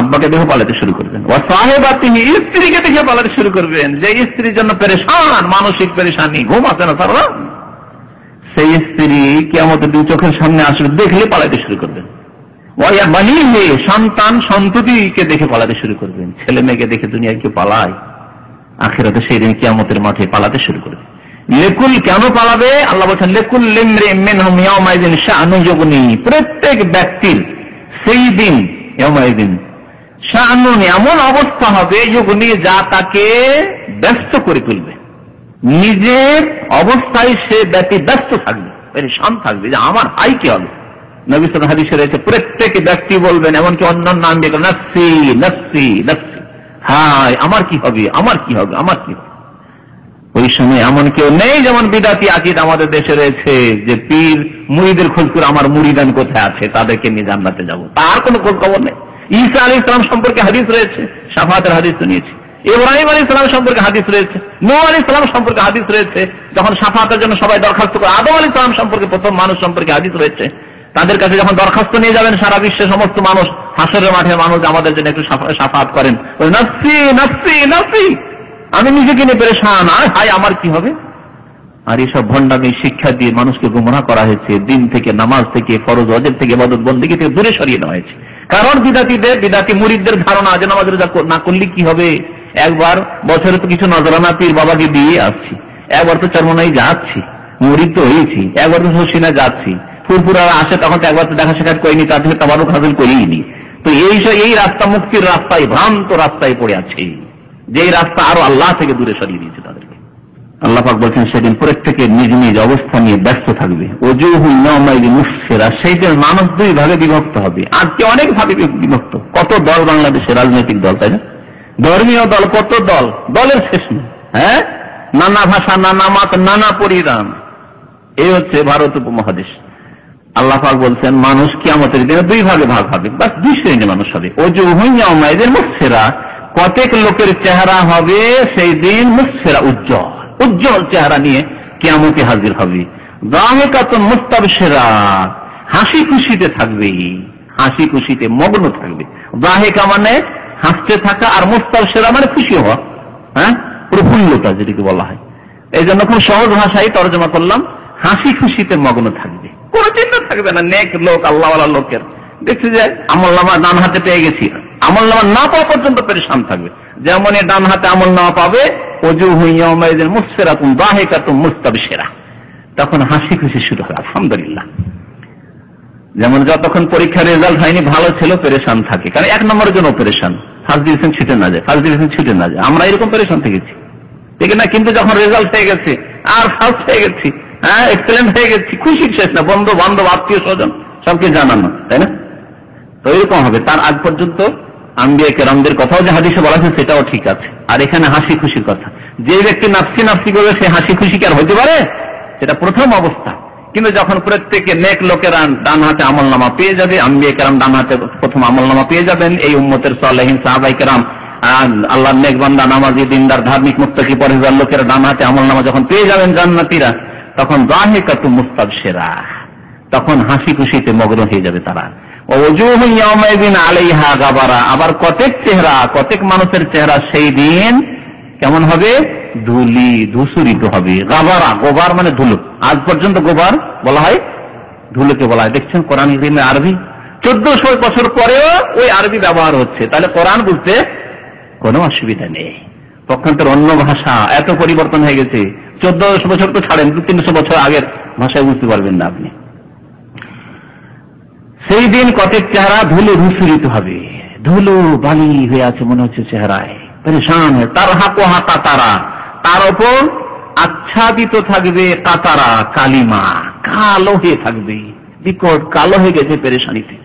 আব্বাকে দেখে পালাতে শুরু করবেন। ওয়া সাহেবাতিহি, স্ত্রীকে দেখে পালাতে শুরু করবেন, যে স্ত্রীর জন্য পেরেশান, মানসিক পেরেশানি, ঘুম আসে না সারা রাত, সেই স্ত্রী কিয়ামতের দিন চোখের সামনে আসবে, দেখলে পালাতে শুরু করবেন। ওয়া বানিহি, সন্তান সন্ততিকে দেখে পালাতে শুরু করবেন, ছেলে মেয়েকে দেখে দুনিয়ায় কেউ পালায়, আখিরাতে সেই দিন কিয়ামতের মাঠে পালাতে শুরু করবে। লেকুল, কেন পালাবে, আল্লাহ বলেন লেকুল লিমরিইন মিনহুম ইয়াওমাইযিন শাআনুন ইউগনি, প্রত্যেক ব্যক্তির সেই দিন ইয়াওমাইযিন শাআনুন, এমন অবস্থা হবে, ইউগনি, যা তাকে ব্যস্ত করে তুলবে, নিজের অবস্থায় সে ব্যস্ত থাকবে, পেরেশান থাকবে, যে আমার হাই কি হবে। নবী সাল্লাল্লাহু আলাইহি হাদিসে রয়েছে, প্রত্যেক ব্যক্তি বলবেন, এমনকি অন্যান্য নাম দিয়ে, নাফসি নাফসি নাফসি, হায় আমার কি হবে, আমার কি হবে, আমার কি হবে। ওই সময় এমন কেউ নেই, যেমন বিদাতি আকিদ আমাদের দেশে রয়েছে, যে পীর মুরিদের খোঁজ করে আমার মুরিদান কোথায় আছে, তাদেরকে নিয়ে জান্নাতে যাব, তার কোনো খোঁজ খবর নেই। ঈসা আলাইহিস সালাম সম্পর্কে হাদিস রয়েছে, শাফাতের হাদিস শুনিয়েছি, ইব্রাহিম আলাইহিস সালাম সম্পর্কে হাদিস রয়েছে, নূহ আলাইহিস সালাম সম্পর্কে হাদিস রয়েছে, যখন শাফাতের জন্য সবাই দরখাস্ত করে, আদম আলাইহিস সালাম সম্পর্কে, প্রথম মানুষ সম্পর্কে হাদিস রয়েছে। তাদের কাছে যখন দরখাস্ত নিয়ে যাবেন, সারা বিশ্বের সমস্ত মানুষ, হাসরের মাঠে মানুষ, আমাদের জন্য একটু শাফাত করেন, নাফসি নাফসি নাফসি, আমি নিজেকে নিয়ে পেরেশান, আর হাই আমার কি হবে। আর এসব ভণ্ডামি শিক্ষা দিয়ে মানুষকে গুমরাহ করা হয়েছে, দিন থেকে, নামাজ থেকে, ফরজ ওয়াজিব থেকে, ইবাদত বন্দেগী থেকে দূরে সরিয়ে নেওয়া হয়েছে। কারণ বিদাতি মুরিদদের ধারণা, যে নামাজ রোজা না করলে কি হবে, একবার বছরে তো কিছু নজরানা পীর বাবাকে দিয়ে আসছি, একবার তো চরমনাই যাচ্ছি, মুরিদ তো হয়েছি, একবার তো হোসিনা যাচ্ছি, ফুরফুরা আসে, তখন তো একবার তো দেখা সাক্ষাৎ করিনি, তার থেকে তাবারুক হাসিল করিনি। তো এই রাস্তা মুক্তির রাস্তায়, ভ্রান্ত রাস্তায় পড়ে আছে, যে রাস্তা আরো আল্লাহ থেকে দূরে সরিয়ে দিয়েছে তাদেরকে। আল্লাহ পাক বলছেন, সেদিন প্রত্যেকে নিজ নিজ অবস্থা নিয়ে ব্যস্ত থাকবে। ওজুহু ইয়াওমাইযিন মুসফিরা, সেই দিন মানুষ দুই ভাগে বিভক্ত হবে। আজকে অনেক ভাগে বিভক্ত, কত দল বাংলাদেশে, রাজনৈতিক দল, তাই না, ধর্মীয় দল, কত দল, দলের শেষ নেই, নানা ভাষা, নানা মত, নানা পরিধান, এই হচ্ছে ভারত উপমহাদেশ। আল্লাহ পাক বলছেন, মানুষ কিয়ামতের দিনে দুই ভাগে ভাগ হবে, বাস দুই শ্রেণীর মানুষ হবে। ওজুহু ইয়াওমাইযিন মুসফিরা, কতক লোকের চেহারা হবে সেই দিন মুসফিরা, উজ্জ্বল, উজ্জ্বল চেহারা নিয়ে কিয়ামতে হাজির হবে। যাহিকাতুন মুস্তাবশিরা, হাসি খুশিতে থাকবে, হাসি খুশিতে মগ্ন থাকবে। যাহিকা মানে হাসতে থাকা, আর মুস্তাবশিরা মানে খুশি হওয়া, প্রফুল্লতা যেটাকে বলা হয়। এই জন্য খুব সহজ ভাষায় তরজমা করলাম, হাসি খুশিতে মগ্ন থাকবে, কোন চিন্তা থাকবে না। নেক লোক, আল্লাহওয়ালা লোকের দেখছি যে আমলনামা ডান হাতে পেয়ে গেছি, আমলনামা না পাওয়া পর্যন্ত পেরেশান থাকবে। যেমন ডান হাতে আমলনামা পাবে, ওজুহু ইয়াওমাইযিন মুসফিরাতুন যাহিকাতুন মুস্তাবশিরা, তখন হাসি খুশি শুরু হয়, আলহামদুলিল্লাহ। যেমন যতক্ষণ পরীক্ষার রেজাল্ট হয়নি ভালো ছিল, পেরেশান থাকে, কারণ 1 নম্বরের জন্য পেরেশান, ফার্স্ট ডিভিশন ছুটে না যায়, ফার্স্ট ডিভিশন ছুটে না যায়, আমরা এরকম পেরেশান থেকেছি, ঠিক না? কিন্তু যখন রেজাল্ট হয়ে গেছে আর ফার্স্ট হয়ে গেছি, হ্যাঁ এক্সেলেন্ট হয়ে গেছি, খুশি শেষ না, বন্ধু বান্ধব আত্মীয় স্বজন সবকে জানানো, তাই না? তো এরকম হবে। তার আগ পর্যন্ত আম্বিয়া কেরামদের কথাও যে হাদিসে বলা আছে সেটাও ঠিক আছে। আর এখানে হাসি খুশির কথা, যে ব্যক্তি নাফসি নাফসি করবে সে হাসি খুশি কি আর হতে পারে? সেটা প্রথম অবস্থা। কিন্তু যখন প্রত্যেকে নেক লোকেরা ডান হাতে আমলনামা পেয়ে যাবে, আম্বিয়া কেরাম ডান হাতে প্রথম আমলনামা পেয়ে যাবেন, এই উম্মতের সালেহিন সাহাবায়ে কেরাম, আল্লাহর নেক বান্দা, নামাজি, দিনদার, ধার্মিক, মুত্তাকি, পরহেজগার লোকেরা ডান হাতে আমলনামা যখন পেয়ে যাবেন জান্নাতীরা, তখন যাহিকাতু মুস্তাবশিরা, তখন হাসি খুশিতে মগ্ন হয়ে যাবে তারা। ওয়াজুহু ইয়াওমাইযিন আলাইহা গাবারা, আবার কতক চেহারা, কতক মানুষের চেহারা সেই দিন কেমন হবে? ধুলি ধূসরিত হবে। গাবারা, গোবার মানে ধুলো। আজ পর্যন্ত গোবার বলা হয়, ধুলোকে বলা হয়। দেখছেন কোরআন কারীমে আরবি 1400 বছর পরেও ওই আরবি ব্যবহার হচ্ছে, তাহলে কোরআন বুঝতে কোনো অসুবিধা নেই। পক্ষান্তর অন্য ভাষা এত পরিবর্তন হয়ে গেছে, 1400 বছর তো ছাড়েন, 300 বছর আগের ভাষায় বুঝতে পারবেন না আপনি। সেই দিন কতক চেহারা ধুলো ধূসরিত হবে, ধুলো বালি হয়ে আছে মনে হচ্ছে চেহারায়, পরেশান হয়ে। তার হাকো হাতা তারা, তার উপর আচ্ছাদিত থাকবে কাতারা, কালিমা, কালো হয়ে থাকবে, বিকট কালো হয়ে গেছে পেরেশানিতে,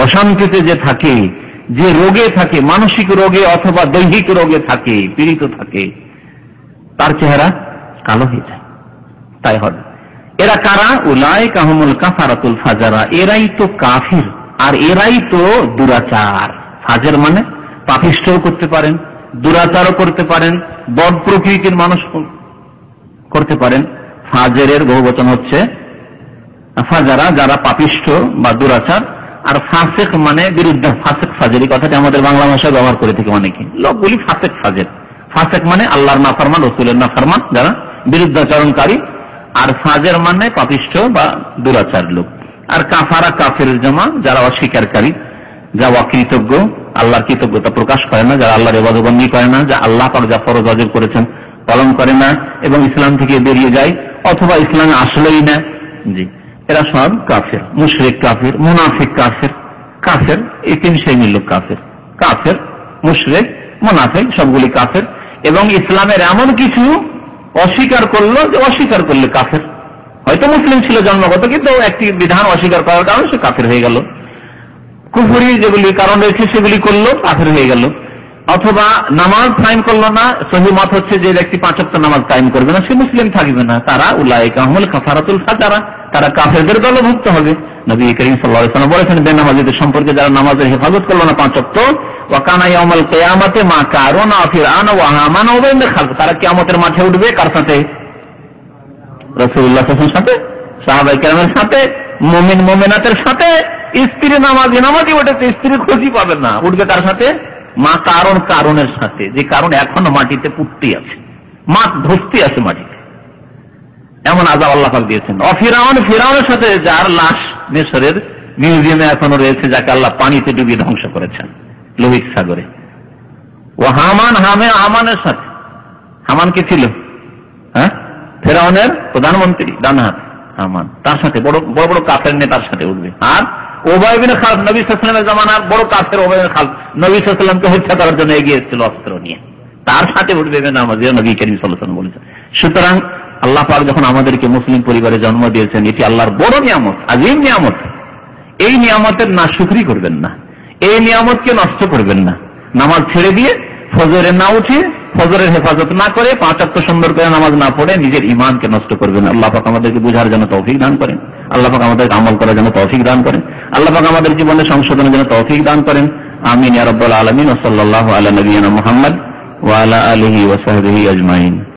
অশান্তিতে যে থাকে, যে রোগে থাকে, মানসিক রোগে অথবা দৈহিক রোগে থাকে, পীড়িত থাকে, তার চেহারা কালো হয়ে যায়। তাই হবে। এরা কারা? উলাইকা হুমুল কাফারাতুল ফাজারা, এরাই তো কাফির আর এরাই তো দুরাচার। ফাজের মানে পাপিষ্ঠও করতে পারেন, দুরাচারও করতে পারেন, বদ প্রকৃতির মানুষ করতে পারেন। ফাজেরের বহুবচন হচ্ছে ফাজারা, যারা পাপিষ্ঠ বা দুরাচার। আর ফাসেক মানে বিরুদ্ধ, ফাসেক ফাজের, এই কথাটি আমাদের বাংলা ভাষায় ব্যবহার করে থাকে অনেকে, লোকগুলি ফাসেক ফাজের। ফাসেক মানে আল্লাহর নাফরমান, রাসূলের নাফরমান, যারা বিরুদ্ধাচরণকারী। আর ফাজের মানে পাপিষ্ঠ বা দুরাচার লোক। আর কাফারা কাফের জামা, যারা অস্বীকারী, যারা অকৃতজ্ঞ, আল্লাহর কৃতজ্ঞতা প্রকাশ করে না, যারা আল্লাহর ইবাদত বন্দেগী করে না, যা আল্লাহ পাক যা ফরজ ওয়াজিব করেছেন পালন করে না এবং ইসলাম থেকে বেরিয়ে যায় অথবা ইসলামে আসলেই না, জি, এরা সব কাফের। মুশরিক কাফের, মুনাফিক কাফের। কাফের এই 3 শ্রেণীর লোক কাফের। কাফের, মুশরিক, মুনাফিক সবগুলি কাফের। এবং ইসলামের এমন কিছু অস্বীকার করলো যে অস্বীকার করলে কাফের। হয়তো মুসলিম ছিল জন্মগত, কিন্তু একটি বিধান অস্বীকার করার কারণে সে কাফের হয়ে গেল। কুফরি যেগুলি কারণ রয়েছে সেগুলি করলো, কাফের হয়ে গেল। অথবা নামাজ কায়েম করলো না, সহিহ মত হচ্ছে যে ব্যক্তি 5 ওয়াক্ত নামাজ কায়েম করবে না, সে মুসলিম থাকবে না। তারা উলাইকা হুমুল কাফারাতুল ফাজারা, তারা কাফেরদের দলভুক্ত হবে। নবী করিম সাল্লাল্লাহু আলাইহি ওয়াসাল্লাম বলেছেন, বেনামাজীদের সম্পর্কে যারা নামাজের হেফাজত করলো না 5 ওয়াক্ত, ওয়া কানা ইয়াউমাল কিয়ামাতি মা কারুনা ফিরআন ওয়া হামান ওয়া বাইনা খালক, তারা কিয়ামতের মাঠে উঠবে কার সাথে? রাসূলুল্লাহ সাল্লাল্লাহু আলাইহি ওয়াসাল্লামের সাথে, সাহাবায়ে কেরামের সাথে, মুমিন মুমিনাতের সাথে। স্ত্রী নামাজি ওঠেছে, স্ত্রীর খোঁজই পাবে না, উঠবে কার সাথে? মা কারণের সাথে, যে কারণ এখনো মাটিতে পুঁততে আছে, মা ধসতে আছে মাটিতে। এমন আযাব আল্লাহ পাক দিয়েছেন। ফিরআউনের সাথে, যার লাশ মিশরের মিউজিয়ামে এখনো রয়েছে, যাকে আল্লাহ পানিতে ডুবিয়ে ধ্বংস করেছেন লোহিত সাগরে। ও হামানের সাথে, হামান কে ছিল? হ্যাঁ, ফিরআউনের প্রধানমন্ত্রী, ডান হাত হামান, তার সাথে বড় বড় কাফের নেতার সাথে উঠবে। আর উবাই বিন খালদ, নবী সাল্লাল্লাহু আলাইহি ওয়াসাল্লামের জামানার বড় কাফের উবাই বিন খালদ, নবী সাল্লাল্লাহু আলাইহি ওয়াসাল্লামকে হত্যা করার জন্য এগিয়ে এসেছিল অস্ত্র নিয়ে, তার সাথে উঠবে বেনামাজি, নবী করিম সাল্লাল্লাহু আলাইহি ওয়াসাল্লাম বলেছেন। সুতরাং আল্লাহ পাক যখন আমাদেরকে মুসলিম পরিবারে জন্ম দিয়েছেন, এটি আল্লাহর বড় নিয়ামত, আযীম নিয়ামত। এই নিয়ামতের নাশুকরি করবেন না, এই নিয়ামতকে নষ্ট করবেন না। নামাজ ছেড়ে দিয়ে ফজরে না উঠে, ফজরের হেফাজত না করে, 5 ওয়াক্ত সুন্দর করে নামাজ না পড়ে নিজের ঈমানকে নষ্ট করবেন। আল্লাহ পাক আমাদেরকে বুঝার জন্য তৌফিক দান করেন, আল্লাহ পাক আমাদেরকে আমল করার জন্য তৌফিক দান করেন, আল্লাহ পাক আমাদের জীবনে সংশোধনের জন্য তৌফিক দান করেন। আমিন ইয়া রাব্বাল আলামিন। ওয়া সাল্লাল্লাহু আলা নবিয়িনা মুহাম্মদ ওয়া আলা আলিহি ওয়া সাহবিহি আজমাইন।